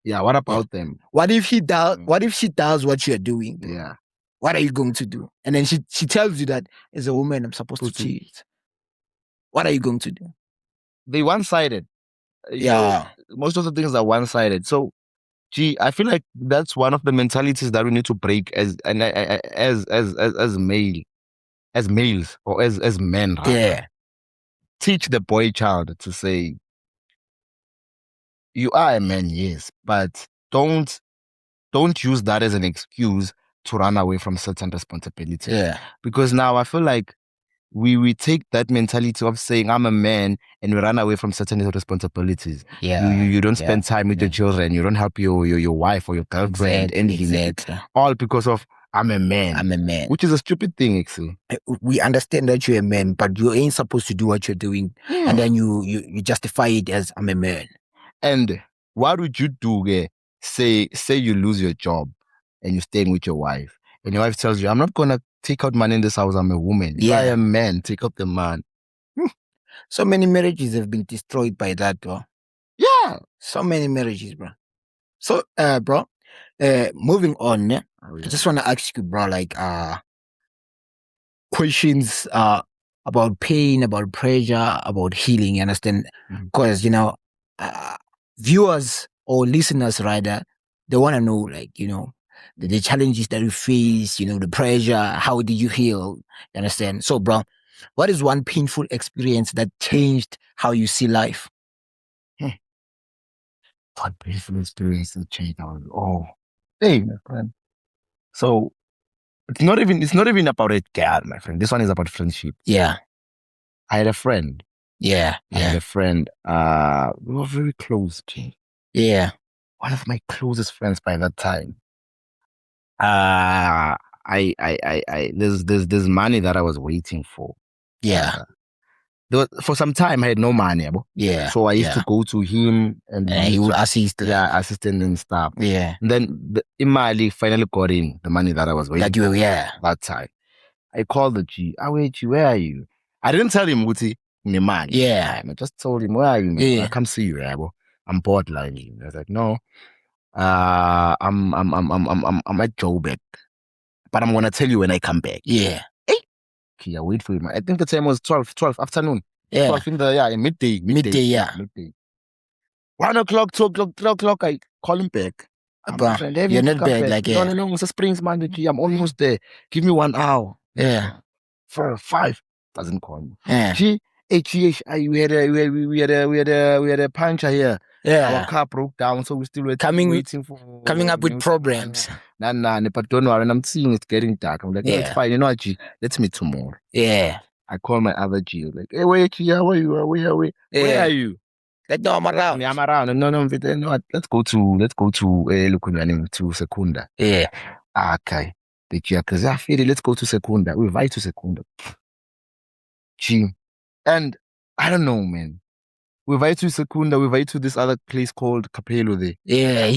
Yeah, what about them? What if he does? What if she does what you're doing? Yeah. What are you going to do? And then she tells you that as a woman, I'm supposed to cheat. What are you going to do? They one-sided. Yeah. Most of the things are one-sided. So, I feel like that's one of the mentalities that we need to break as males or as men. Right? Yeah. Teach the boy child to say, you are a man, yes, but don't use that as an excuse to run away from certain responsibilities. Yeah. Because now I feel like we take that mentality of saying I'm a man and we run away from certain responsibilities. Yeah. You don't spend time with your children. You don't help your wife or your girlfriend. Exactly. All because of I'm a man. I'm a man. Which is a stupid thing, actually. We understand that you're a man, but you ain't supposed to do what you're doing. And then you justify it as I'm a man. And what would you do? Say you lose your job and you're staying with your wife. And your wife tells you, I'm not going to take out money in this house. I'm a woman. If I am a man, take out the man. So many marriages have been destroyed by that, bro. Yeah. So many marriages, bro. So, bro, moving on, I just want to ask you, bro, like, questions about pain, about pressure, about healing, you understand? Because, you know, viewers or listeners, rather, they want to know, like, you know, the challenges that you face, you know, the pressure, how did you heal? You understand? So, bro, what is one painful experience that changed how you see life? What painful experience that changed how hey, my friend. So it's not even about a girl, my friend. This one is about friendship. Yeah. I had a friend. Yeah. I had a friend. We were very close, G. Yeah. One of my closest friends by that time. There's money that I was waiting for. Yeah. for some time I had no money, yabo. Yeah. So I used to go to him and he would assist. Yeah, assistant and stuff. Yeah. And then the Imali finally got in the money that I was waiting That you were, yeah. that time. I called the G. Wait, G, where are you? I didn't tell him Wuti money. Yeah. I just told him, where are you? Yeah. I come see you, yabo. I'm bored like you. I was like, no. I'm at Joburg. But I'm gonna tell you when I come back. Yeah. Okay, I wait for him. I think the time was 12 afternoon. Yeah. 12 in midday. Yeah. Midday. 1 o'clock, 2 o'clock, 3 o'clock, I call him back. You're not back, like, yeah. No, it's a Springs, man. I'm almost there. Give me 1 hour. Yeah. 4, 5. Doesn't call me. Yeah. We had a puncture here. Yeah. Our car broke down, so we still were coming up with news. problems. Nah, but don't worry. And I'm seeing it's getting dark. I'm like, no, it's fine. You know what, G? Let's meet tomorrow. Yeah. I call my other G. Like, hey, wait, G, how are you? Where are you? Like, no, I'm around. I'm around. No, let's go to Secunda. Yeah. Okay. The G, because I feel it, let's go to Secunda. We invite to Secunda. G. And I don't know, man. We invite to Secunda, we invite to this other place called Capello there. Yeah.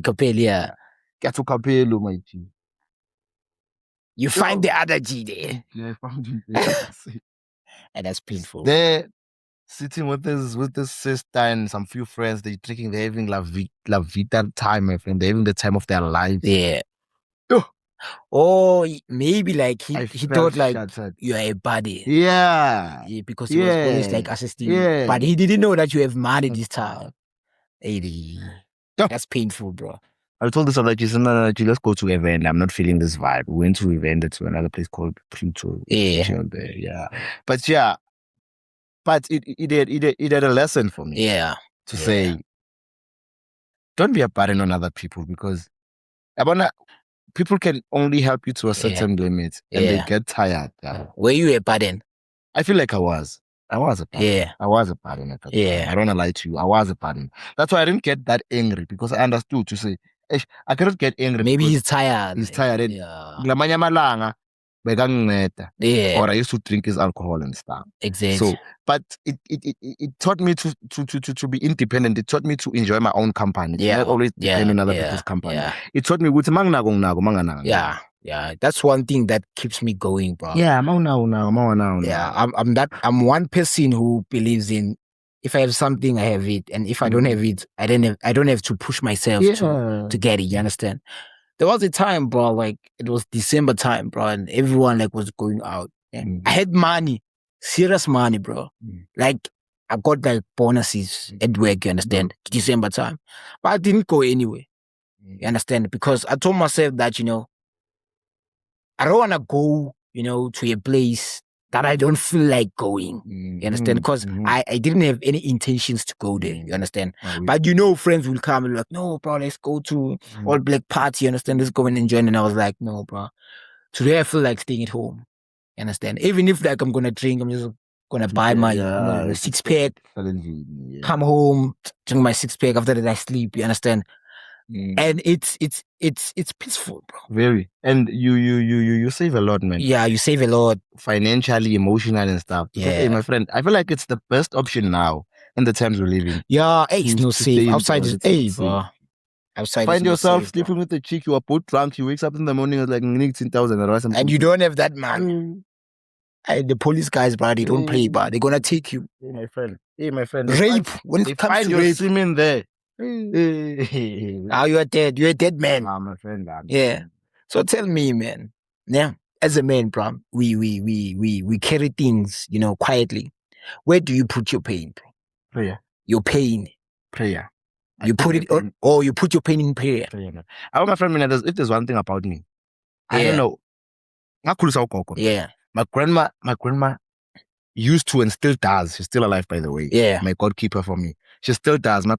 Capello, yeah. Get to Capello, my G. You find the other G there. Yeah, I found him there. And that's painful. They're sitting with this sister and some few friends. They're having La Vita time, my friend. They're having the time of their lives. Yeah. Oh, maybe like he thought like shattered. you are a buddy. Yeah. Because he was always like assisting. Yeah. But he didn't know that you have money this time. That's painful, bro. I told this other G, let's go to event. I'm not feeling this vibe. We went to event to another place called Pluto. Yeah. Yeah. But yeah. But it had a lesson for me. Yeah. To say, don't be a burden on other people, because people can only help you to a certain limit, and they get tired. Yeah. Were you a burden? I feel like I was a burden. Yeah. I was a burden at that time. I don't want to lie to you. I was a burden. That's why I didn't get that angry, because I understood to say, I cannot get angry. Maybe he's tired. He's tired. Yeah. Yeah. Or I used to drink his alcohol and stuff. Exactly. So, but it taught me to be independent. It taught me to enjoy my own company. Yeah. Not always depend on other people's company. Yeah. It taught me Yeah. Yeah. That's one thing that keeps me going, bro. Yeah. Yeah. I'm one person who believes in, if I have something, I have it. And if I don't have it, I don't have to push myself to get it. You understand? There was a time, bro, like it was December time, bro, and everyone like was going out. And I had money, serious money, bro. Like I got like bonuses at work, you understand? December time. But I didn't go anywhere. You understand? Because I told myself that, I don't want to go, to a place that I don't feel like going. You understand? Because I didn't have any intentions to go there. You understand? But friends will come and be like, no, bro, let's go to all black party. You understand? Let's go and enjoy. And I was like, no, bro. Today I feel like staying at home. You understand? Even if like I'm gonna drink, I'm just gonna buy my 6-pack, come home, drink my 6-pack. After that I sleep. You understand? And it's peaceful, bro. Very. And you save a lot, man. Yeah, you save a lot. Financially, emotional and stuff. Yeah. Hey, my friend, I feel like it's the best option now in the times we live in. Yeah, it's no safe. Outside is bro. Outside find yourself safe, sleeping with a chick, you are both drunk, you wake up in the morning, it's like 10,000 and you don't have that man. The police guys, bro, they don't play, bro. They're gonna take you. Hey, my friend. Rape. When it comes to rape, semen there. Now you're dead. You're a dead man. My friend. Yeah. So tell me, man. Yeah. As a man, bro, we carry things, quietly. Where do you put your pain, bro? Prayer. Your pain. Prayer. You put it on, or you put your pain in prayer. Man. My friend, if there's one thing about me, I don't know. Yeah. My grandma used to and still does. She's still alive, by the way. Yeah. My God keeper for me. She still does. I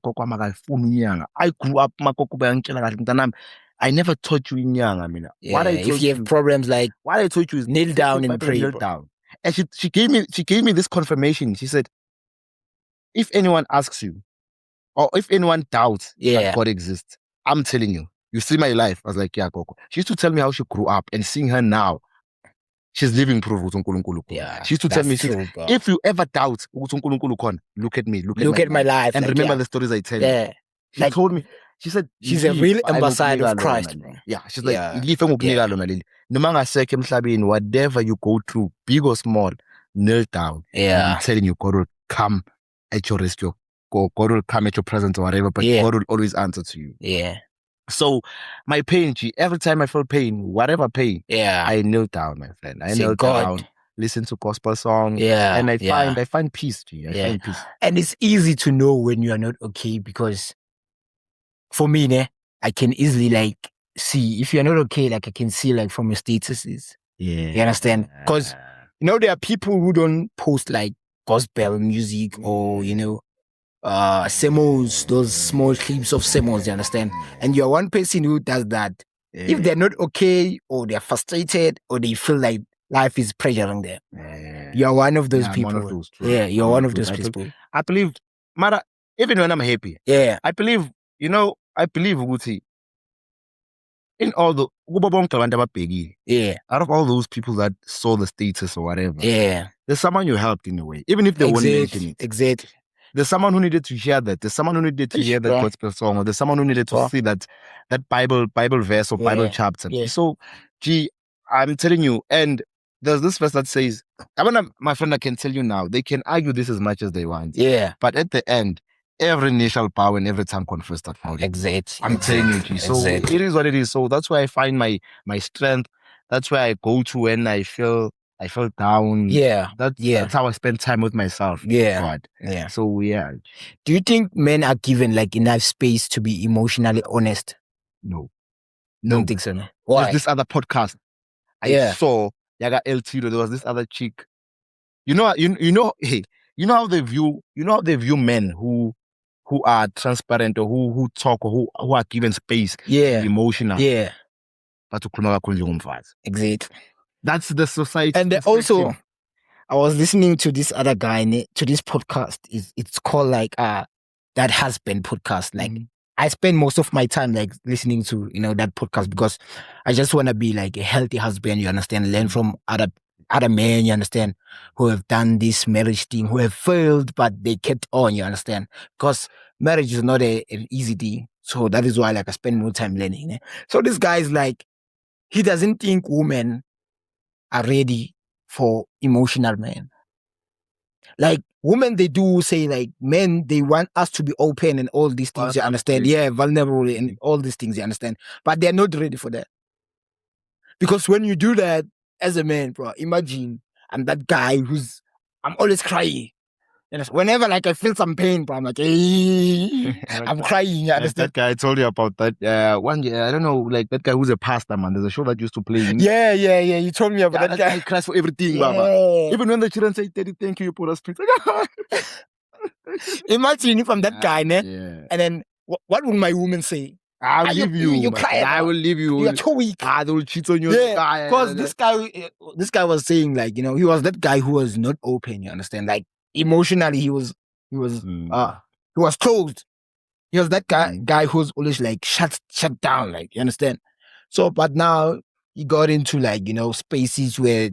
grew up, I never taught you in young. What if you have problems like what I taught you is kneel down and pray. Kneel down. And she gave me this confirmation. She said, if anyone asks you, or if anyone doubts that God exists, I'm telling you. You see my life. I was like, yeah, Coco. She used to tell me how she grew up, and seeing her now, she's living proof ukuthi uNkulunkulu khona. Yeah, She used to tell me, that's true, bro. if you ever doubt ukuthi uNkulunkulu khona, look at me, look at my life, and like, remember the stories I tell you. Yeah, She told me, she said, she's a real "Leave, ambassador of ayikukunika Christ, lona." bro. Yeah, she's like, Yeah. "Leave engikunika lona leli. Noma ngasekho emhlabeni, whatever you go through, big or small, kneel down. Yeah. I'm telling you, God will come at your rescue. God will come at your presence or whatever, but Yeah. God will always answer to you." Yeah. So my pain, G, every time I feel pain, whatever pain, Yeah. I kneel down, my friend. I Say, kneel God. down, listen to gospel songs, Yeah. and I yeah. find peace, G. I find peace. And it's easy to know when you are not okay, because for me, I can easily like see if you're not okay, like I can see like from your statuses. Yeah. You understand? Because you know there are people who don't post like gospel music or semos, those small clips of semos, you understand? And you're one person who does that. If they're not okay or they're frustrated or they feel like life is pressuring them, you're one of those people. One of those, you're one of those people. I believe, Mara, even when I'm happy, I believe, ukuthi in all the out of all those people that saw the status or whatever, there's someone you helped in a way, even if they won't mention it. Exactly. There's someone who needed to hear that. There's someone who needed to hear that gospel song, or there's someone who needed to see that Bible verse or Bible chapter. So, G, I'm telling you, and there's this verse that says, my friend, I can tell you now, they can argue this as much as they want. But at the end, every knee shall bow and every tongue confess that. Exactly. I'm telling you, G. So it is what it is. So that's where I find my strength. That's where I go to when I feel down. That's how I spend time with myself. God. So do you think men are given like enough space to be emotionally honest? No. Don't think so, no. Why? There's this other podcast I saw, Yaga El Tiro. There was this other chick. Hey, you know how they view men who are transparent or who talk or who are given space to be emotional. But exactly. That's the society. And also, I was listening to this other guy to this podcast. It's called like That Husband podcast. Like I spend most of my time like listening to that podcast because I just want to be like a healthy husband. You understand? Learn from other men. You understand? Who have done this marriage thing, who have failed but they kept on. You understand? Because marriage is not an easy thing. So that is why like I spend more time learning. So this guy is like, he doesn't think women are ready for emotional men. Like women, they do say like men, they want us to be open and all these things, you understand? Vulnerable and all these things, you understand? But they're not ready for that. Because when you do that as a man, bro, imagine I'm that guy I'm always crying. Whenever like I feel some pain, bro, I'm like, hey, I'm crying. You understand? That guy I told you about that one year. I don't know, like that guy who's a pastor, man. There's a show that used to play. Yeah. You told me about that guy. He cries for everything, Baba. Even when the children say, "Daddy, thank you for us," imagine if I'm that guy, and then what would my woman say? I will leave you. You cry. I will leave you. You're too weak. They will cheat on you. Because this guy was saying like, he was that guy who was not open. You understand? Like emotionally, he was closed. He was that guy who's always like shut down. Like, you understand? So, but now he got into like spaces where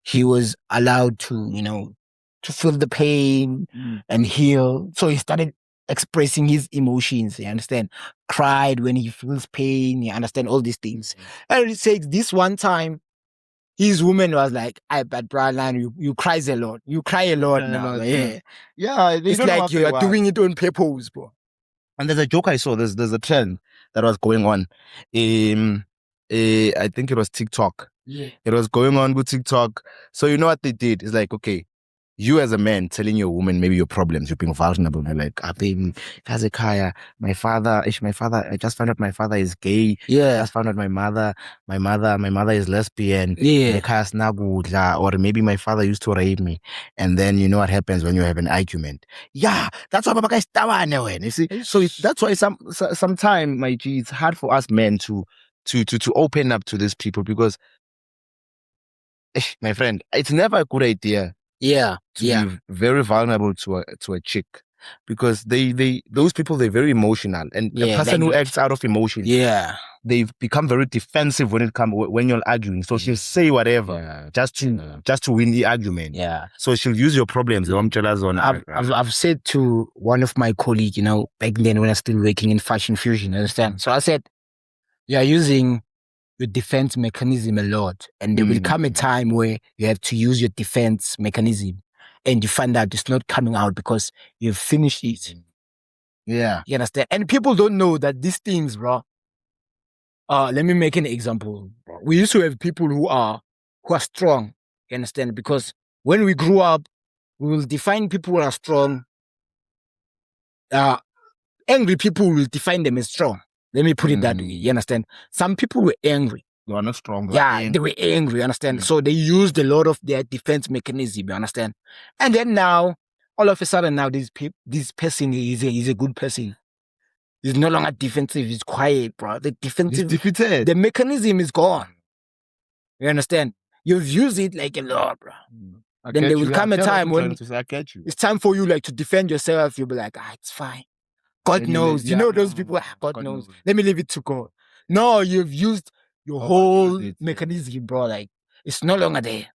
he was allowed to to feel the pain and heal. So he started expressing his emotions, you understand? Cried when he feels pain, you understand? All these things. And he says this one time, his woman was like, but Brian, you cry a lot. You cry a lot now. Yeah. It's like you are doing it on purpose, bro. And there's a joke I saw. There's a trend that was going on. I think it was TikTok. Yeah. It was going on with TikTok. So you know what they did? It's like, okay, you as a man telling your woman maybe your problems, you're being vulnerable. You're like, baby, Hezekiah, my father, I just found out my father is gay. Yeah. I just found out my mother is lesbian. Yeah. Or maybe my father used to rape me. And then you know what happens when you have an argument. Yeah, that's why Baba guys you see? So that's why sometimes, my G, it's hard for us men to open up to these people because, my friend, it's never a good idea. Yeah. To be very vulnerable to a chick. because those people, they're very emotional, and a person who acts out of emotion, they become very defensive when you're arguing. So she'll say whatever just to win the argument. So she'll use your problems. I've said to one of my colleagues, back then when I was still working in Fashion Fusion, understand? So I said, you're using your defense mechanism a lot, and there will come a time where you have to use your defense mechanism and you find out it's not coming out because you've finished it. Yeah. You understand? And people don't know that these things, bro. Let me make an example. We used to have people who are strong. You understand? Because when we grew up, we will define people who are strong. Angry people will define them as strong. Let me put it that way. You understand? Some people were angry. They are not strong. They were angry, you understand? So they used a lot of their defense mechanism, you understand? And then now, all of a sudden now, this person is a good person. He's no longer defensive, he's quiet, bro. The defensive, he's defeated. The mechanism is gone. You understand? You've used it like a lot, bro. Then there will come a time when it's time for you like to defend yourself. You'll be like, it's fine. God knows. Those people, God knows. Let me leave it to God. No, you've used your whole mechanism, bro. Like, it's no longer there.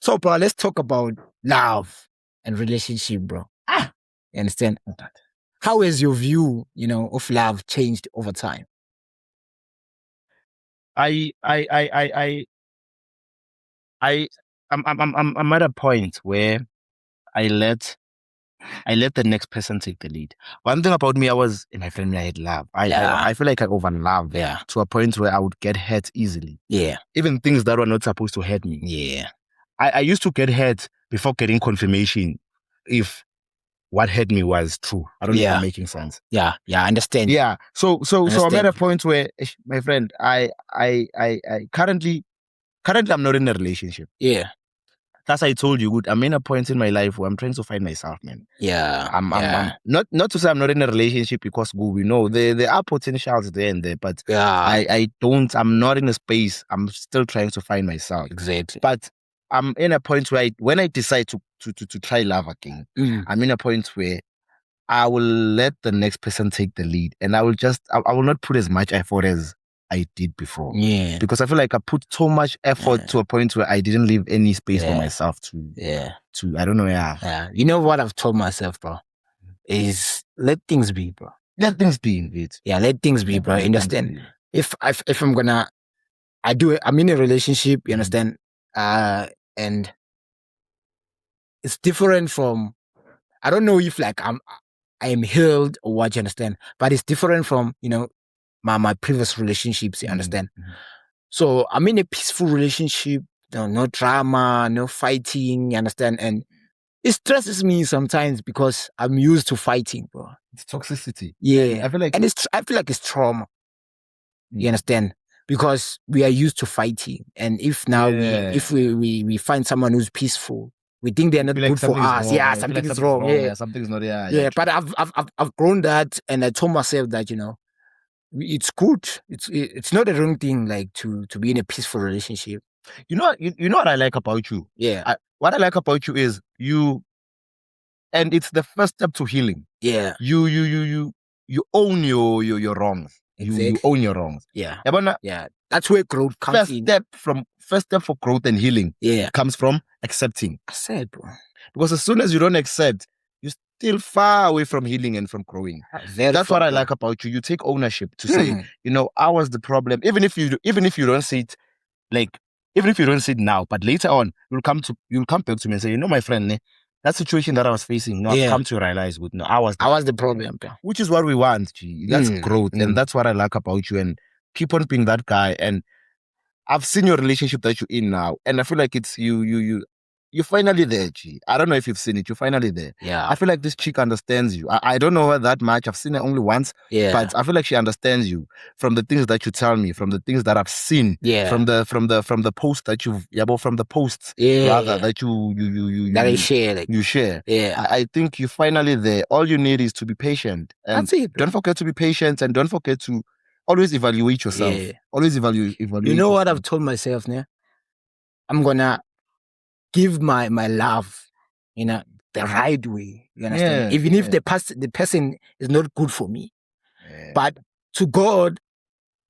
So, bro, let's talk about love and relationship, bro. You understand? How has your view, of love changed over time? I'm at a point where I let the next person take the lead. One thing about me, in my family, I had love. I feel like I over-love to a point where I would get hurt easily. Yeah. Even things that were not supposed to hurt me. Yeah. I used to get hurt before getting confirmation if what hurt me was true. I don't know if I'm making sense. Yeah, I understand. Yeah. So I'm at a point where, my friend, I currently I'm not in a relationship. Yeah. As I told you, I'm in a point in my life where I'm trying to find myself, man. Yeah. I'm not to say I'm not in a relationship because we know there are potentials there and there, but I'm not in a space. I'm still trying to find myself. Exactly. But I'm in a point where when I decide to try love again, I'm in a point where I will let the next person take the lead, and I will not put as much effort as I did before. Yeah. Because I feel like I put so much effort to a point where I didn't leave any space for myself to I don't know. Yeah. You know what I've told myself, bro? Is let things be, bro. Let things be, indeed. Yeah, let things be, bro. You understand? If I'm gonna, I'm in a relationship, you understand? And it's different from, I don't know if like I am healed or what, you understand? But it's different from, my previous relationships, you understand? So I'm in a peaceful relationship, no drama, no fighting, you understand? And it stresses me sometimes because I'm used to fighting, bro. It's toxicity. Yeah. I feel like it's trauma. You understand? Because we are used to fighting. And if now we find someone who's peaceful, we think they're not good for us. Wrong. Yeah, something is wrong. Yeah, something's not. Yeah, but I've grown that, and I told myself that it's good. It's not a wrong thing, like to be in a peaceful relationship. You know what I like about you? Yeah. What I like about you is and it's the first step to healing. Yeah. You own your wrongs. Exactly. You own your wrongs. Yeah. Yeah. That's where growth comes in. First step for growth and healing. Yeah. Comes from accepting. Accept, bro. Because as soon as you don't accept, you're still far away from healing and from growing. That's what I like about you. You take ownership to say, I was the problem. Even if you don't see it, like, even if you don't see it now, but later on, you'll come back to me and say, my friend, that situation that I was facing, I've come to realize I was the problem. Which is what we want, G. That's growth. And that's what I like about you. And keep on being that guy. And I've seen your relationship that you're in now. And I feel like it's you're finally there, G. I don't know if you've seen it. You're finally there. Yeah. I feel like this chick understands you. I don't know her that much. I've seen her only once. Yeah. But I feel like she understands you from the things that you tell me, from the things that I've seen. Yeah. From the posts that from the posts rather that that I share. Like, you share. Yeah. I think you're finally there. All you need is to be patient. And that's it. Don't forget to be patient, and don't forget to always evaluate yourself. Yeah. Always evaluate. You know what I've told myself, I'm gonna give my love, the right way. You understand? Yeah, Even if the person is not good for me. Yeah. But to God,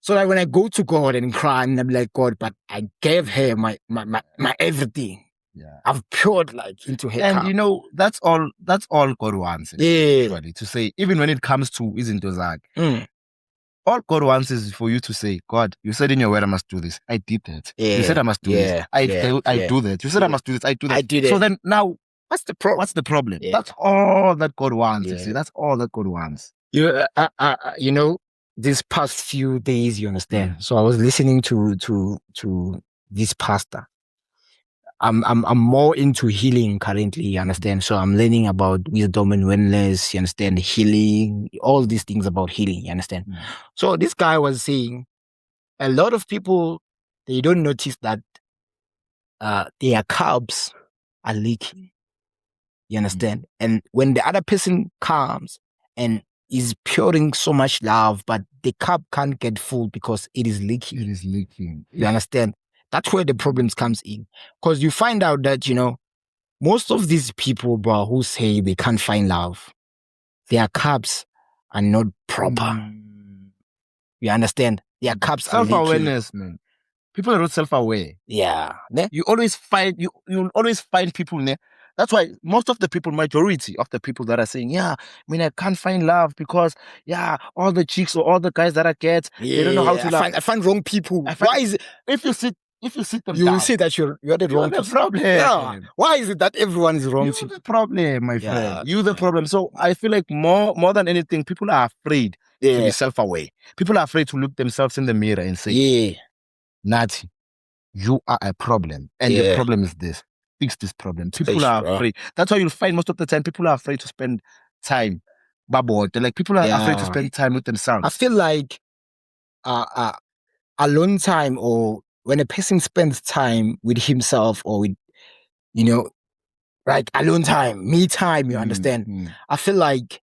so that when I go to God and cry, and I'm like, God, but I gave her my everything. Yeah. I've poured like into her And cup. you know, that's all God wants. Yeah. Actually, to say, even when it comes to izinto zakhe, Mm. all God wants is for you to say, God, you said in your word I must do this. I did that. Yeah. You said I must do this. I do that. You said I must do this. I do that. I did So it. then now, What's the problem? what's the problem? Yeah. That's all that God wants. You Yeah. see, that's all that God wants. You know, these past few days, you understand. So I was listening to this pastor. I'm more into healing currently, you understand? So I'm learning about wisdom and wellness, you understand, healing, all these things about healing, you understand? So this guy was saying a lot of people, they don't notice that their cups are leaking. You understand? And when the other person comes and is pouring so much love, but the cup can't get full because it is leaking. It is leaking. You understand? That's where the problems comes in. Because you find out that, you know, most of these people, bro, who say they can't find love, their cups are not proper. You understand? Their cups are leaking. Self-awareness, man. People are not self-aware. Yeah. You always find people there. That's why most of the people, majority of the people that are saying, yeah, I mean, I can't find love because, yeah, all the chicks or all the guys that I get, they don't know how to love. I find wrong people. Why is it? If you sit them You down, will see that you're the wrong the person. problem. Yeah. Why is it that everyone is wrong? You're the problem, my Yeah. friend. You're the problem. So I feel like more than anything, people are afraid to be self-aware. People are afraid to look themselves in the mirror and say, Nati, you are a problem. And the problem is this. Fix this problem. People are afraid. That's why you'll find most of the time people are afraid to spend time. Like people are afraid to spend time with themselves. I feel like alone time, or when a person spends time with himself or with, you know, like alone time, me time, you understand? I feel like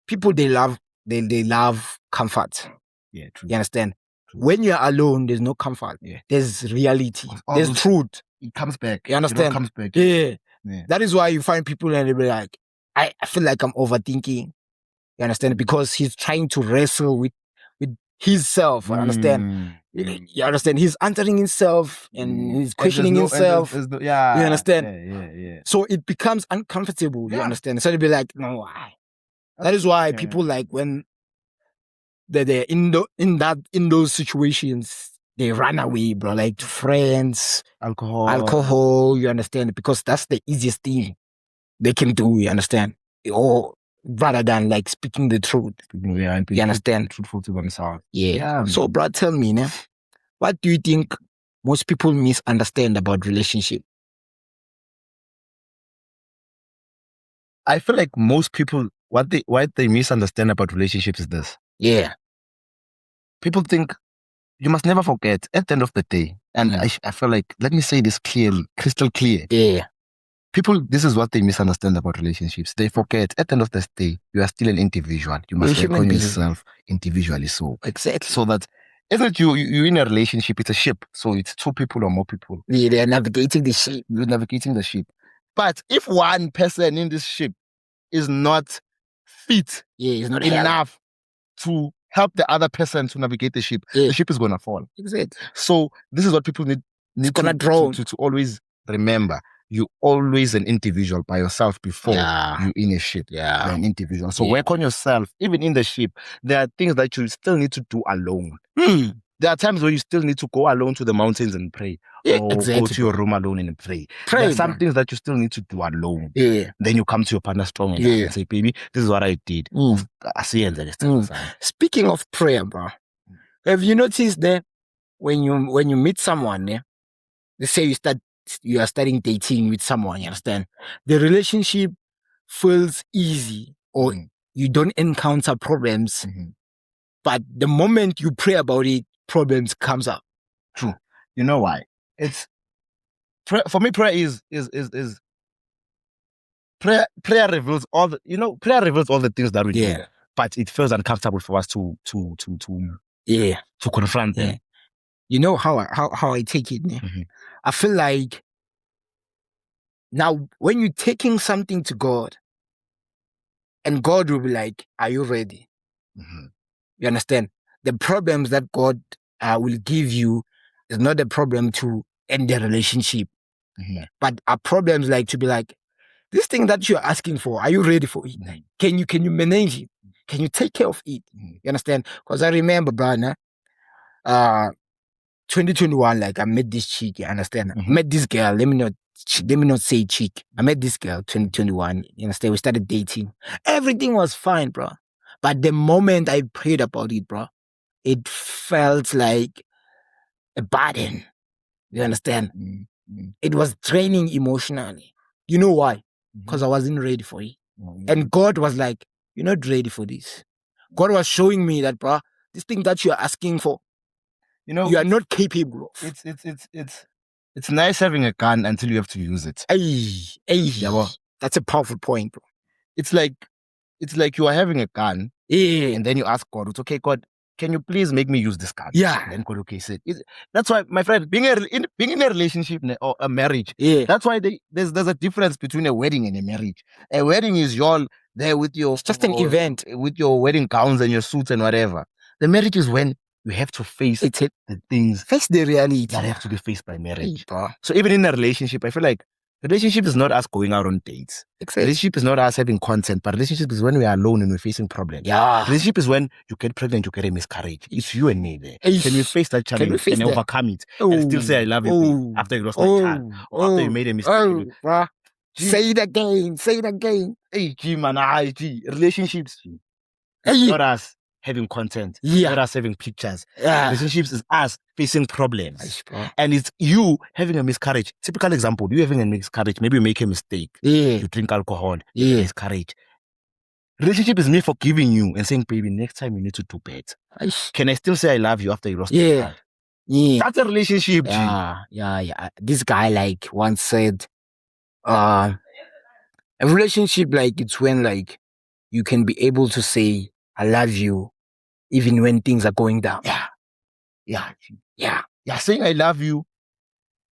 people, they love comfort. Yeah, true. You understand? When you're alone, there's no comfort. Yeah. There's reality. There's truth. It comes back. You understand? It comes back. Yeah. That is why you find people and they'll be like, I feel like I'm overthinking. You understand? Because he's trying to wrestle with himself. You understand? You understand? He's answering himself and he's questioning himself. You understand? Yeah. So it becomes uncomfortable. You understand? So they'll be like, no, why? That is why people, like, when they're in those situations, they run away, bro. Like friends, alcohol. You understand? Because that's the easiest thing they can do. You understand? Or rather than like speaking the truth. You understand? Truthful to themselves. Yeah. So, bro, tell me now, what do you think most people misunderstand about relationship? I feel like most people, what they misunderstand about relationships is this. Yeah. People think you must never forget at the end of the day. And I feel like, let me say this clearly, crystal clear. Yeah. People, this is what they misunderstand about relationships. They forget at the end of the day, you are still an individual. You must work on yourself individually. So exactly. So that isn't you in a relationship, it's a ship. So it's two people or more people. Yeah, they're navigating the ship. You're navigating the ship. But if one person in this ship is not fit is not enough to help the other person to navigate the ship is going to fall. Exactly. So this is what people need to always remember. You're always an individual by yourself before you're in a ship. Yeah. You're an individual. So work on yourself. Even in the ship, there are things that you still need to do alone. There are times where you still need to go alone to the mountains and pray. Or go to your room alone and pray. There are some things that you still need to do alone. Yeah. Then you come to your partner strong and say, baby, this is what I did. I see it. Speaking of prayer, bro, have you noticed that when you meet someone, they say you are starting dating with someone, you understand? The relationship feels easy, or you don't encounter problems. But the moment you pray about it, problems comes up. True. You know why? It's for me. Prayer is prayer reveals all the prayer reveals all the things that we do. But it feels uncomfortable for us to confront them. You know how I take it. I feel like Now, when you're taking something to God, and God will be like, "Are you ready?" Mhm. You understand? The problems that God will give you is not a problem to end the relationship, but are problems like to be like, this thing that you're asking for, are you ready for it? Like, can you manage it? Can you take care of it? You understand? Because I remember, brother, 2021, like I met this chick, you understand? I met this girl, let me not say chick. I met this girl 2021, you understand? We started dating. Everything was fine, bro. But the moment I prayed about it, bro, it felt like a burden. You understand? It was draining emotionally. You know why? Because I wasn't ready for it. And God was like, "You're not ready for this." God was showing me that, bro, this thing that you're asking for, you are not capable of. It's nice having a gun until you have to use it. That's a powerful point, bro. It's like you are having a gun, and then you ask God, "It's okay, God, can you please make me use this gun?" Yeah. And then God, okay, said. That's why, my friend, being in a relationship or a marriage, that's why there's a difference between a wedding and a marriage. A wedding is you're there with your... It's just an event. With your wedding gowns and your suits and whatever. The marriage is when you have to face the things... Face the reality. That have to be faced by marriage. Bro. So even in a relationship, I feel like relationship is not us going out on dates. Exactly. Relationship is not us having content, but relationship is when we are alone and we're facing problems. Yeah. Relationship is when you get pregnant, you get a miscarriage. It's you and me there. Can we face that challenge and overcome it and still say I love you after you lost that child or after you made a mistake? Bro. Say it again. Say it again. Hey, G, man, relationships. Hey. Not us having content. Yeah. Not us having pictures. Yeah. Relationships is us facing problems. And it's you having a miscarriage. Typical example, you having a miscarriage. Maybe you make a mistake. Yeah. You drink alcohol. You miscarriage. Relationship is me forgiving you and saying, baby, next time you need to do better. Can I still say I love you after you lost your child? Yeah. That's a relationship. Yeah. This guy like once said, a relationship, like, it's when like you can be able to say I love you even when things are going down. Yeah. Saying I love you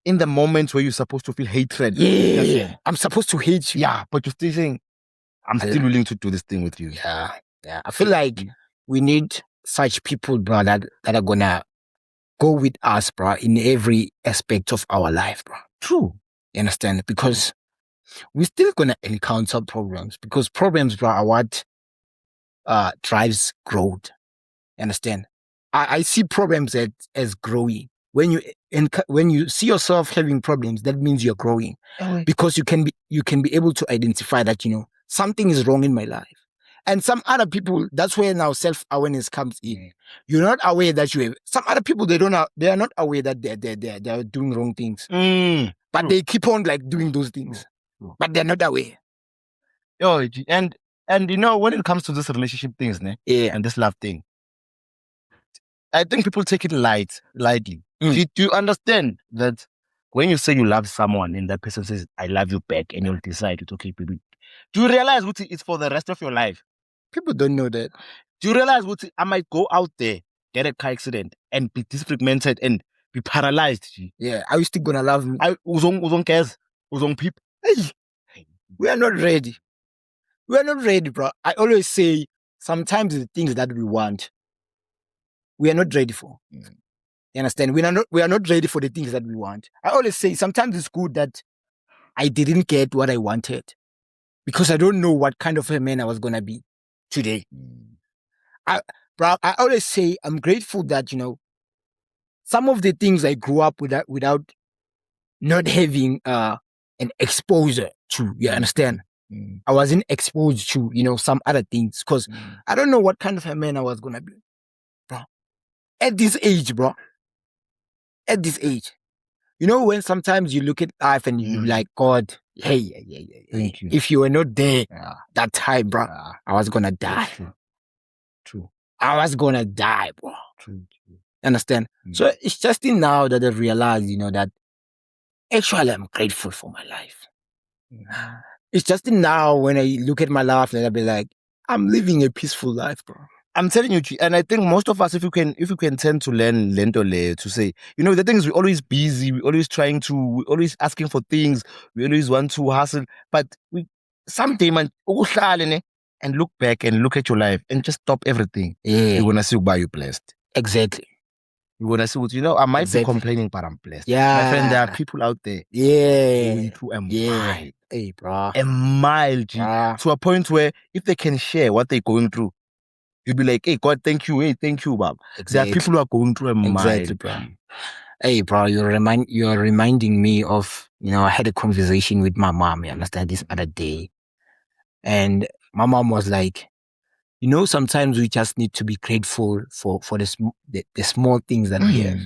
in the moments where you're supposed to feel hatred. Yeah. I'm supposed to hate you. Yeah, but you're still saying, I'm still willing to do this thing with you. Yeah. I feel like we need such people, bro, that are gonna go with us, bro, in every aspect of our life, bro. True. You understand? Because we're still gonna encounter problems, because problems, bro, are what drives growth. You understand? I see problems as growing. When you see yourself having problems, that means you're growing, because you can be able to identify that, something is wrong in my life. And some other people, that's where now self-awareness comes in. You're not aware that some other people, they are not aware that they're doing wrong things, but they keep on like doing those things, but they're not aware. And when it comes to this relationship things, and this love thing, I think people take it lightly. Do you understand that when you say you love someone and that person says, I love you back, and you'll decide it's okay, baby? Do you realize what it's for the rest of your life? People don't know that. Do you realize what I might go out there, get a car accident, and be disfragmented and be paralyzed? Yeah, are you still gonna love me? People. We are not ready. We are not ready, bro. I always say sometimes the things that we want, we are not ready for. You understand? We are not ready for the things that we want. I always say sometimes it's good that I didn't get what I wanted, because I don't know what kind of a man I was gonna be today. I always say I'm grateful that, some of the things I grew up without not having an exposure to. You understand? I wasn't exposed to, some other things, because I don't know what kind of a man I was gonna be, bro. At this age, bro. At this age, when sometimes you look at life and you like, God, hey, thank you. If you were not there that time, bro, I was gonna die. True. I was gonna die, bro. True. Understand? So it's just now that I realize, that actually I'm grateful for my life. It's just now when I look at my life that I'll be like, I'm living a peaceful life, bro. I'm telling you, G, and I think most of us, if you can tend to learn lentole to say, the thing is, we're always busy, we're always asking for things, we always want to hustle, but we someday, man, and look back and look at your life and just stop everything. Yeah. You're gonna see why you're blessed. Exactly. You're gonna see I might Exactly. be complaining, but I'm blessed. Yeah. My friend, there are people out there. Yeah. Going through a mile. Hey, bro. A mile, G. To a point where if they can share what they're going through, you'll be like, hey, God, thank you. Hey, thank you, Bob. Exactly. There are people who are going through a mile. Exactly, bro. Hey, bro, you're reminding me of, I had a conversation with my mom, you understand, this other day. And my mom was like, sometimes we just need to be grateful for the small things that we have.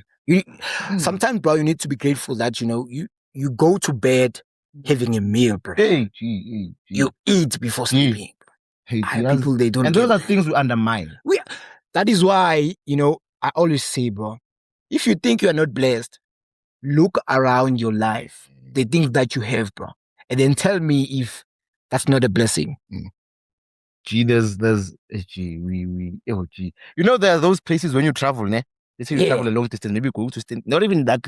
Sometimes, bro, you need to be grateful that, you go to bed having a meal, bro. Hey, you eat before sleeping. Hey, people, they don't. And those are things we undermine. That is why, I always say, bro, if you think you are not blessed, look around your life, the things that you have, bro, and then tell me if that's not a blessing. Gee, there are those places when you travel, ne? Let's say you travel a long distance, maybe go to not even that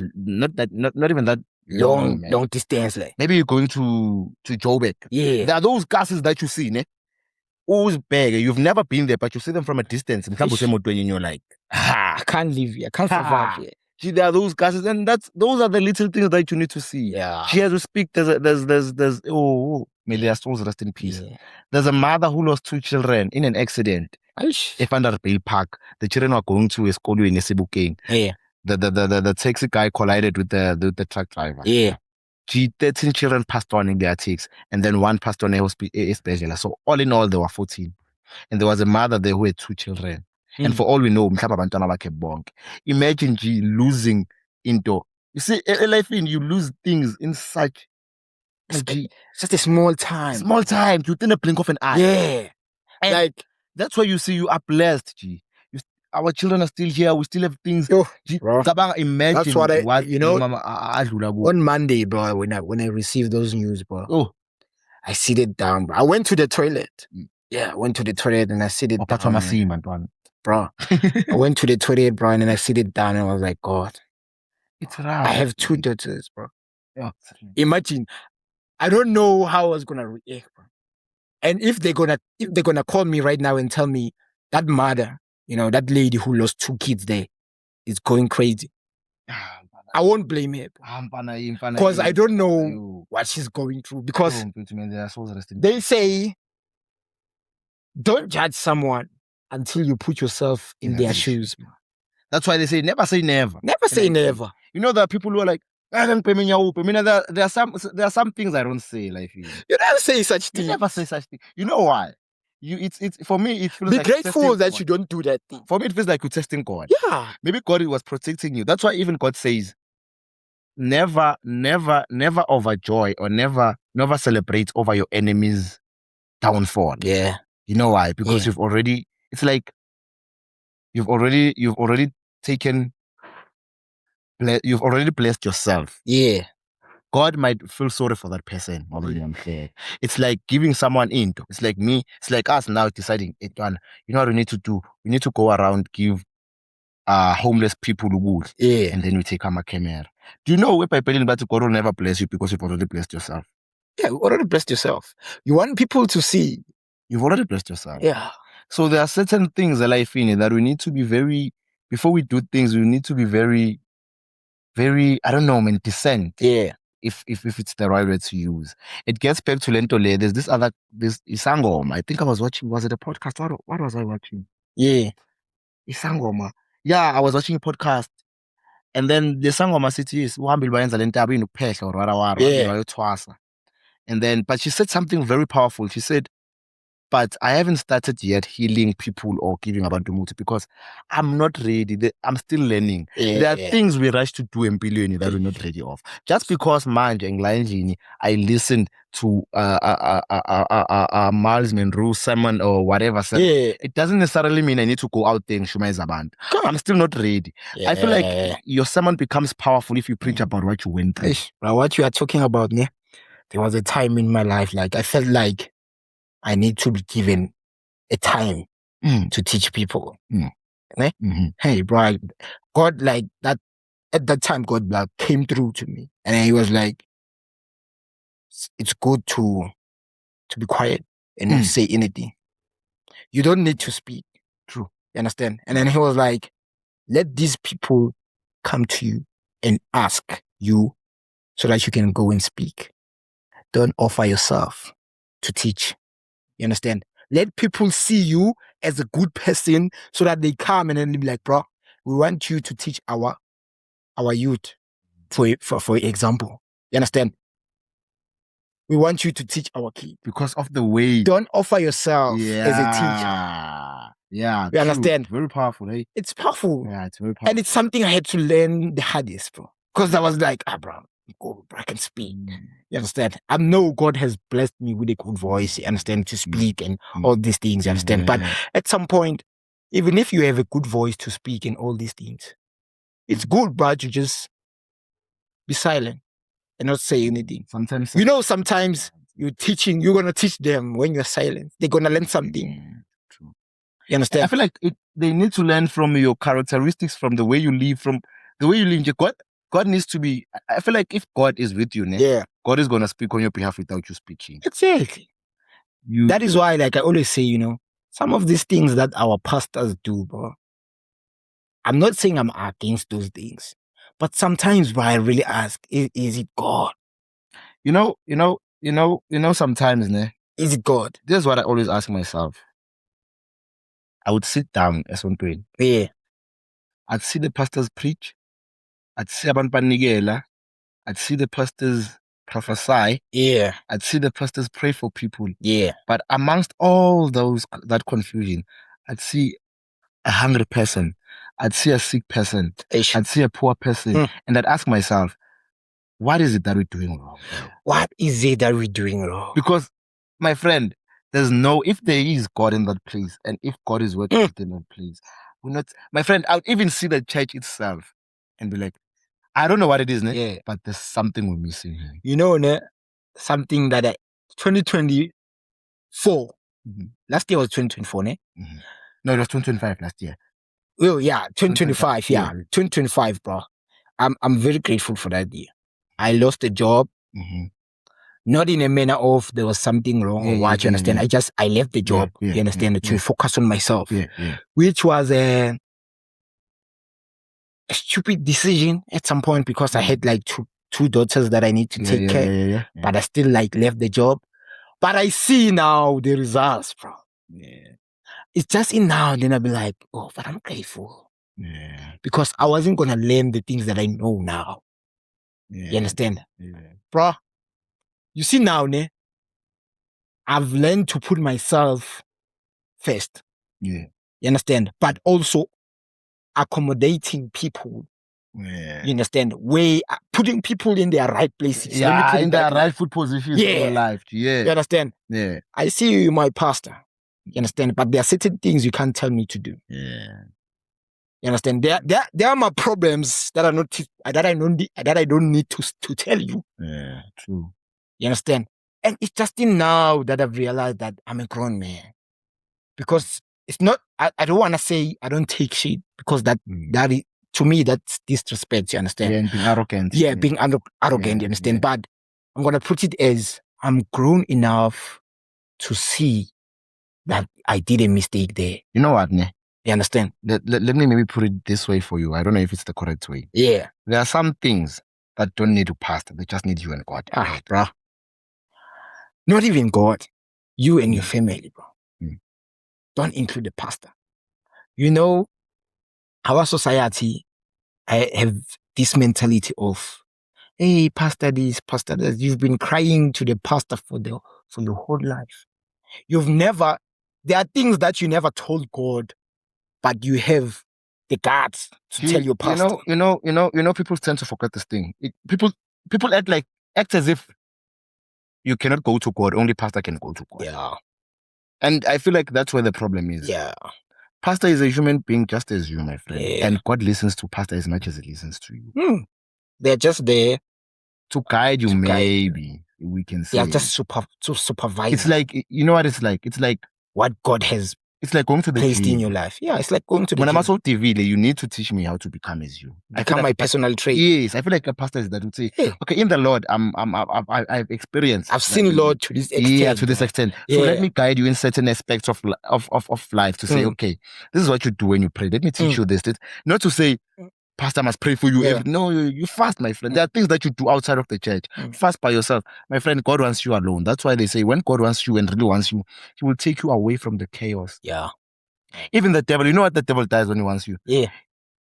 long distance, like maybe you're going to Joburg. Yeah, there are those castles that you see, ne? Always big. You've never been there, but you see them from a distance. And you're like, I can't live here. I can't survive here. Gee, there are those castles, and those are the little things that you need to see. Yeah. She has to speak. There's may their souls rest in peace. Yeah. There's a mother who lost 2 children in an accident. If under Bay Park, the children were going to a school in Sebokeng. Yeah. The taxi guy collided with the truck driver. Yeah. 13 children passed on in their takes, and then 1 passed on a hospital. So all in all, there were 14. And there was a mother there who had 2 children. And for all we know, imagine G losing into. You see, life you lose things in such just a small time. Small time, within a blink of an eye. Yeah. And like that's why you see you are blessed, G. Our children are still here. We still have things. Imagine that's what on on Monday, bro. When I received those news, bro. I sit it down, bro. I went to the toilet. Yeah, I went to the toilet and I sit it down. Bro. I went to the toilet, bro, and then I sit it down and I was like, God, it's right. I have 2 daughters, bro. Yeah. Imagine, I don't know how I was gonna react, bro. And if they're gonna call me right now and tell me that mother, that lady who lost 2 kids there is going crazy, I won't blame her. Because I don't know what she's going through. Because they say, don't judge someone until you put yourself in their shoes. That's why they say never say never. Never say never. There are people who are like, there are some things I don't say. Like you never say such things. You never say such things. You know why? It's for me. It feels be like grateful that you don't do that thing. For me, it feels like you're testing God. Yeah. Maybe God was protecting you. That's why even God says, never overjoy or never celebrate over your enemy's downfall. Yeah. You know why? Because you've already blessed yourself. Yeah. God might feel sorry for that person. It's like giving someone in. It's like me. It's like us now deciding, you know what we need to do? We need to go around, give homeless people wood. Yeah. And then we take a camera. Do you know by telling that God will never bless you because you've already blessed yourself? Yeah, you've already blessed yourself. You want people to see. You've already blessed yourself. Yeah. So there are certain things in life that we need to be very, before we do things, we need to be very, very, decent. Yeah. If it's the right word to use. It gets back to Lentole. There's this Isangoma. I think I was watching, was it a podcast? What was I watching? Yeah. Isangoma. Yeah, I was watching a podcast. And then the Sangoma city is and then, but she said something very powerful. She said, but I haven't started yet healing people or giving about Dumuti because I'm not ready. I'm still learning. There are things we rush to do in Billion that we're not ready of. Just because I listened to Miles Monroe, Simon or whatever. It doesn't necessarily mean I need to go out there and show my Zaband. I'm still not ready. I feel like your sermon becomes powerful if you preach about what you went through. Now, what you are talking about, there was a time in my life, like I felt like I need to be given a time to teach people. Mm. Ne? Hey, bro, God, like that, at that time, God like, came through to me. And then he was like, it's good to be quiet and not say anything. You don't need to speak. True. You understand? And then he was like, let these people come to you and ask you so that you can go and speak. Don't offer yourself to teach. You understand? Let people see you as a good person so that they come and then be like, bro, we want you to teach our youth, for example. You understand? We want you to teach our kids. Because of the way. Don't offer yourself as a teacher. Yeah. You understand? Very powerful, eh? It's powerful. Yeah, it's very powerful. And it's something I had to learn the hardest, bro. Because I was like, bro, I can speak. You understand? I know God has blessed me with a good voice, you understand, to speak and all these things, you understand? But at some point, even if you have a good voice to speak and all these things, it's good, bro, to just be silent and not say anything. Sometimes you're going to teach them when you're silent. They're going to learn something. True. You understand? I feel like they need to learn from your characteristics, from the way you live, from the way you live. God needs to be, I feel like if God is with you, God is going to speak on your behalf without you speaking. Exactly. That is why, like I always say, some of these things that our pastors do, bro, I'm not saying I'm against those things, but sometimes, bro, I really ask, is it God? Sometimes, is it God? This is what I always ask myself. I would sit down as one point. Yeah. I'd see the pastors preach. I'd see abantu banikela. I'd see the pastors prophesy. Yeah. I'd see the pastors pray for people. Yeah. But amongst all that confusion, I'd see a hungry person. I'd see a sick person. I'd see a poor person. And I'd ask myself, what is it that we're doing wrong? What is it that we're doing wrong? Because, my friend, if there is God in that place, and if God is working in that place, my friend, I would even see the church itself and be like, I don't know what it is, but there's something we're missing here. Something that 2024, last year was 2024, No, it was 2025 last year. Oh, yeah, 2025, 2025, bro. I'm very grateful for that year. I lost a job. Not in a manner of there was something wrong or what, you understand? I left the job, you understand, to focus on myself, which was a stupid decision at some point because I had like two daughters that I need to take care. But I still like left the job. But I see now the results, bro. Yeah. It's just in now, then I'll be like, oh, but I'm grateful. Yeah. Because I wasn't going to learn the things that I know now. You understand? Bro, you see now, I've learned to put myself first. Yeah. You understand? But also accommodating people. Yeah. You understand? Putting people in their right places. Yeah, in their rightful positions in life. Yeah. You understand? Yeah. I see you, my pastor. You understand? But there are certain things you can't tell me to do. Yeah. You understand? There are my problems that I don't need to tell you. Yeah, true. You understand? And it's just in now that I've realized that I'm a grown man. Because it's not, I don't want to say I don't take shit because that is, to me, that's disrespect, you understand? Yeah, and being arrogant. Yeah, being arrogant, you understand? Yeah. But I'm going to put it as I'm grown enough to see that I did a mistake there. You know what, You understand? Let me maybe put it this way for you. I don't know if it's the correct way. Yeah. There are some things that don't need to pastor. They just need you and God. Bro. Not even God. You and your family, bro. Don't include the pastor. Our society, I have this mentality of, hey, pastor this, pastor that. You've been crying to the pastor for your whole life. There are things that you never told God, but you have the guts to tell your pastor. People tend to forget this thing. People act as if you cannot go to God, only pastor can go to God. Yeah. And I feel like that's where the problem is. Yeah. Pastor is a human being just as you, my friend. Yeah. And God listens to pastor as much as he listens to you. They're just there to guide you, maybe. We can say. They're just to supervise. It's like, you know what it's like? It's like what God has It's like going to the placed gym. in your life. Yeah, it's like going to the When I'm gym. also TV, you need to teach me how to become as you. Become my personal trait. Yes, I feel like a pastor is that would say, Yeah. okay, in the Lord, I've experienced. I've seen Lord to this extent. Yeah, to this extent. So let me guide you in certain aspects of life to say, okay, this is what you do when you pray. Let me teach you this. Not to say, pastor must pray for you. Yeah. No, you fast, my friend. There are things that you do outside of the church. Fast by yourself. My friend, God wants you alone. That's why they say when God wants you and really wants you, he will take you away from the chaos. Yeah. Even the devil, you know what the devil does when he wants you? Yeah.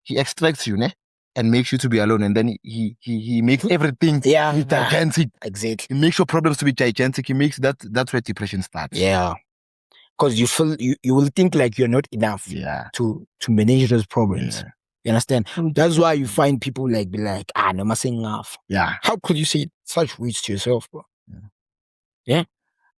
He extracts you, and makes you to be alone, and then he makes everything gigantic. Exactly. He makes your problems to be gigantic. He makes that's where depression starts. Yeah. Because you feel you will think like you're not enough to manage those problems. Yeah. You understand? That's why you find people be like, no, I'm saying enough. Yeah. How could you say such words to yourself, bro? Yeah.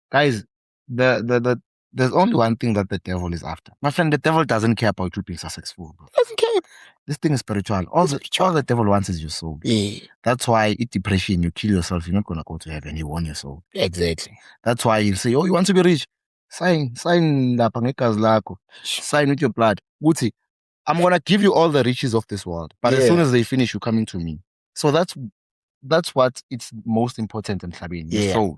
Guys, there's only one thing that the devil is after. My friend, the devil doesn't care about you being successful, bro. Doesn't care. This thing is spiritual. All the devil wants is your soul. Yeah. That's why it's depression. You kill yourself, you're not gonna go to heaven. You want your soul. Exactly. That's why you say, oh, you want to be rich? Sign lapha ngegazi lakho. Sign with your blood. Uthi, I'm gonna give you all the riches of this world, but as soon as they finish, you coming to me. So that's what it's most important in Sabine, your soul.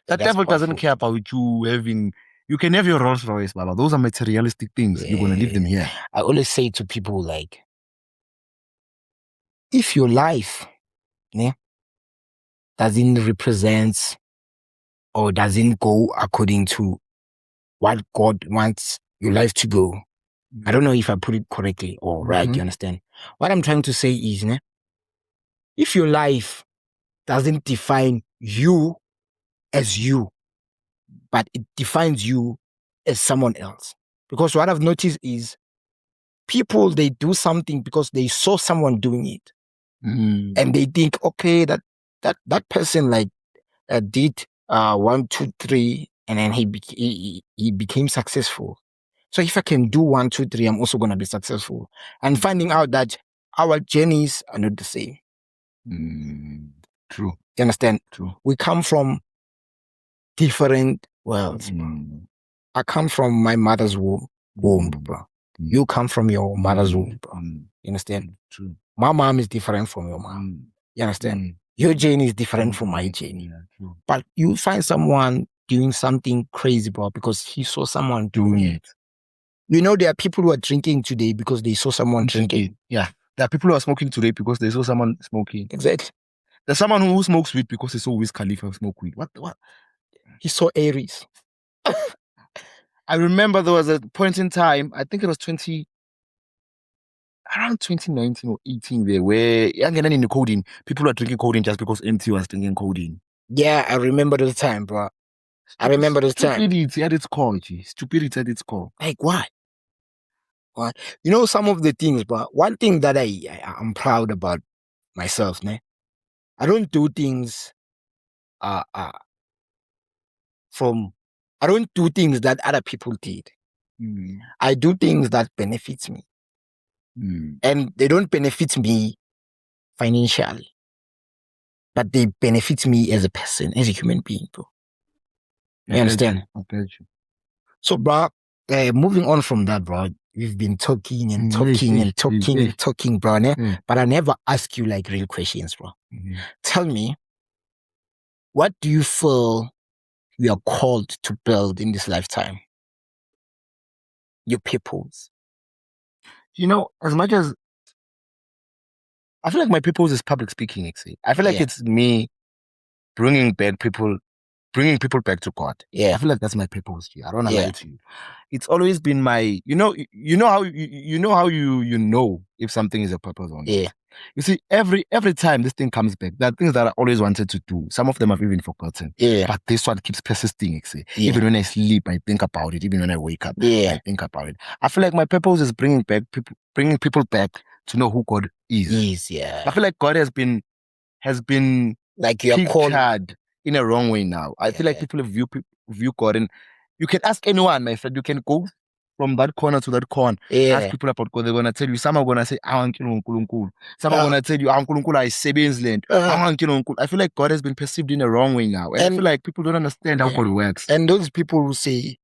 The devil doesn't care about you having. You can have your Rolls Royce, Baba. Those are materialistic things. You're gonna leave them here. I always say to people if your life doesn't represent or doesn't go according to what God wants your life to go, I don't know if I put it correctly or right. You understand? What I'm trying to say is, if your life doesn't define you as you, but it defines you as someone else. Because what I've noticed is people, they do something because they saw someone doing it. And they think, okay, that person did 1, 2, 3, and then he became successful. So if I can do 1, 2, 3, I'm also gonna be successful. And finding out that our journeys are not the same. True. You understand? True. We come from different worlds. I come from my mother's womb, bro. You come from your mother's womb, bro. You understand? True. My mom is different from your mom. You understand? Your journey is different from my journey. But you find someone doing something crazy, bro, because he saw someone doing it. You know, there are people who are drinking today because they saw someone drinking. Yeah. There are people who are smoking today because they saw someone smoking. Exactly. There's someone who smokes weed because he saw Wiz Khalifa smoke weed. What? He saw Aries. I remember there was a point in time, I think it was around 2019 or 18 there, where in the codeine, people were drinking codeine just because MT was drinking codeine. Yeah, I remember those time, bro. I remember those time. Stupidity at its core, Stupidity at its core. Like why? Why? You know, some of the things, but one thing that I'm proud about myself, I don't do things I don't do things that other people did. I do things that benefits me. And they don't benefit me financially, but they benefit me as a person, as a human being, bro. You understand? I get you. So, bro, moving on from that, bro, we've been talking and talking, bro. But I never ask you real questions, bro. Tell me, what do you feel you are called to build in this lifetime? Your peoples. You know, as much as I feel like my peoples is public speaking, actually. I feel like it's me bringing people back to God. Yeah. I feel like that's my purpose. I don't want to lie to you. It's always been my, you know how you know if something is a purpose or not. Yeah. You see, every time this thing comes back, there are things that I always wanted to do. Some of them I've even forgotten. Yeah. But this one keeps persisting. Even when I sleep, I think about it. Even when I wake up, I think about it. I feel like my purpose is bringing people back to know who God is. I feel like God has been like you're called in a wrong way now. I feel like people view God, and you can ask anyone, my friend. You can go from that corner to that corner. Ask people about God. They're gonna tell you. Some are gonna say, "I want uNkulunkulu." Some are gonna tell you, uNkulunkulu is land. I feel like God has been perceived in a wrong way now, and I feel like people don't understand how God works. And those people who say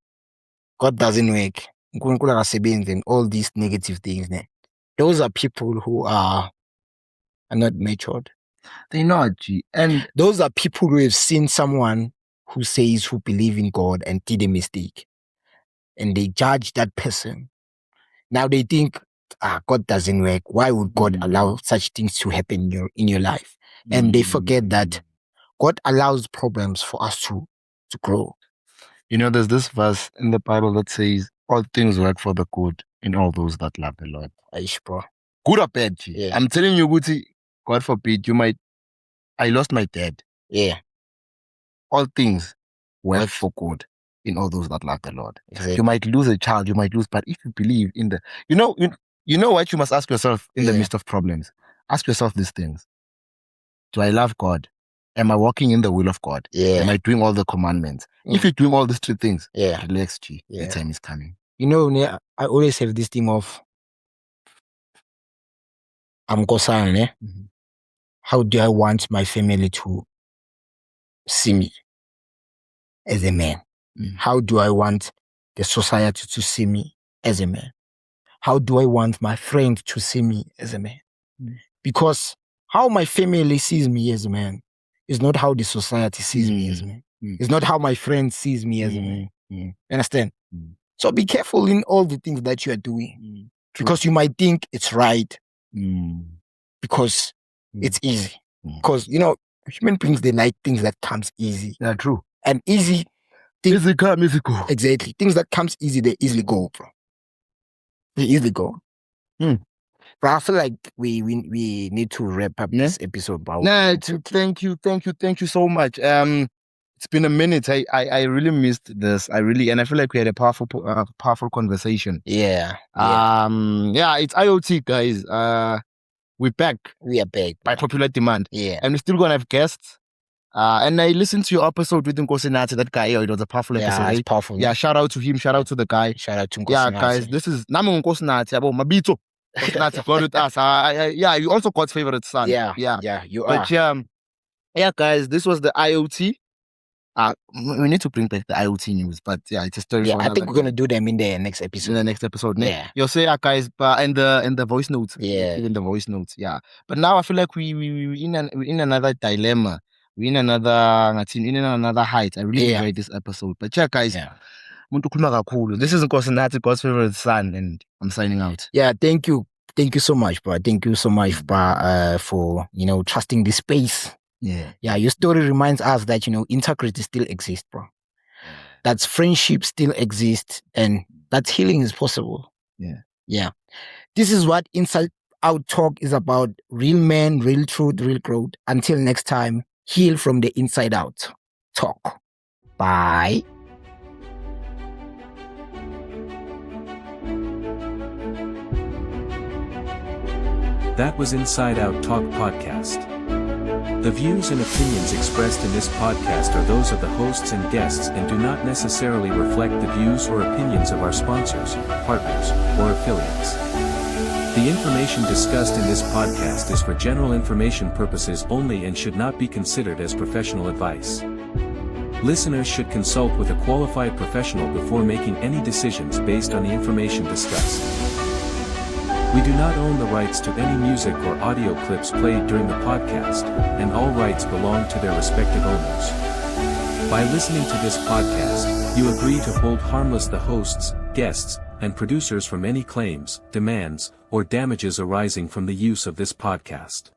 God doesn't work, uNkulunkulu akasebenzi, and all these negative things. Those are people who are not matured. They're not, G. And those are people who have seen someone who believe in God and did a mistake, and they judge that person. Now they think, God doesn't work. Why would God allow such things to happen in your life? And they forget that God allows problems for us to grow. There's this verse in the Bible that says, all things work for the good in all those that love the Lord. Aish, bro. Good or bad, G. Yeah. I'm telling you, Guti, God forbid, I lost my dad. Yeah. All things work for good in all those that love the Lord. Exactly. You might lose a child, but if you believe in you know what you must ask yourself in the midst of problems. Ask yourself these things. Do I love God? Am I walking in the will of God? Yeah. Am I doing all the commandments? If you're doing all these three things, relax, G. Yeah. The time is coming. I always have this thing of Nkosana. How do I want my family to see me as a man? How do I want the society to see me as a man? How do I want my friends to see me as a man? Because how my family sees me as a man is not how the society sees me as a man. It's not how my friends sees me as a man. You understand? So be careful in all the things that you are doing. Because you might think it's right. Because it's easy. Because, human beings, they like things that comes easy. Yeah, true. And easy things... Easy come, easy go. Exactly. Things that comes easy, they easily go, bro. They easily go. But I feel like we need to wrap up this episode, bro. Thank you so much. It's been a minute. I really missed this. And I feel like we had a powerful conversation. Yeah. It's IoT, guys. We're back. We are back by popular demand. Yeah. And we're still gonna have guests. And I listened to your episode with Nkosinathi, that guy. It was a powerful episode. Yeah, it's powerful. Yeah, shout out to him. Shout out to the guy. Shout out to Nkosinathi. Yeah, guys, this is Nami Nkosinathi. Mabito. Nkosinathi God with us. You also God's favorite son. Yeah, you are. But yeah, guys, this was the IoT. We need to bring back the IoT news, but it's a story. Yeah, I think we're gonna do them in the next episode. In the next episode, yeah. You'll say, guys, and the voice notes. Yeah, even the voice notes. Yeah, but now I feel like we in another dilemma. We're in another height. I really enjoyed this episode. But guys, this is Nkosinathi, God's favorite son, and I'm signing out. Yeah, thank you so much, bro. Thank you so much, bro, for trusting this space. Yeah, your story reminds us that integrity still exists, bro. That friendship still exists, and that healing is possible. Yeah. This is what Inside Out Talk is about. Real men, real truth, real growth. Until next time, heal from the inside out. Talk. Bye. That was Inside Out Talk podcast. The views and opinions expressed in this podcast are those of the hosts and guests and do not necessarily reflect the views or opinions of our sponsors, partners, or affiliates. The information discussed in this podcast is for general information purposes only and should not be considered as professional advice. Listeners should consult with a qualified professional before making any decisions based on the information discussed. We do not own the rights to any music or audio clips played during the podcast, and all rights belong to their respective owners. By listening to this podcast, you agree to hold harmless the hosts, guests, and producers from any claims, demands, or damages arising from the use of this podcast.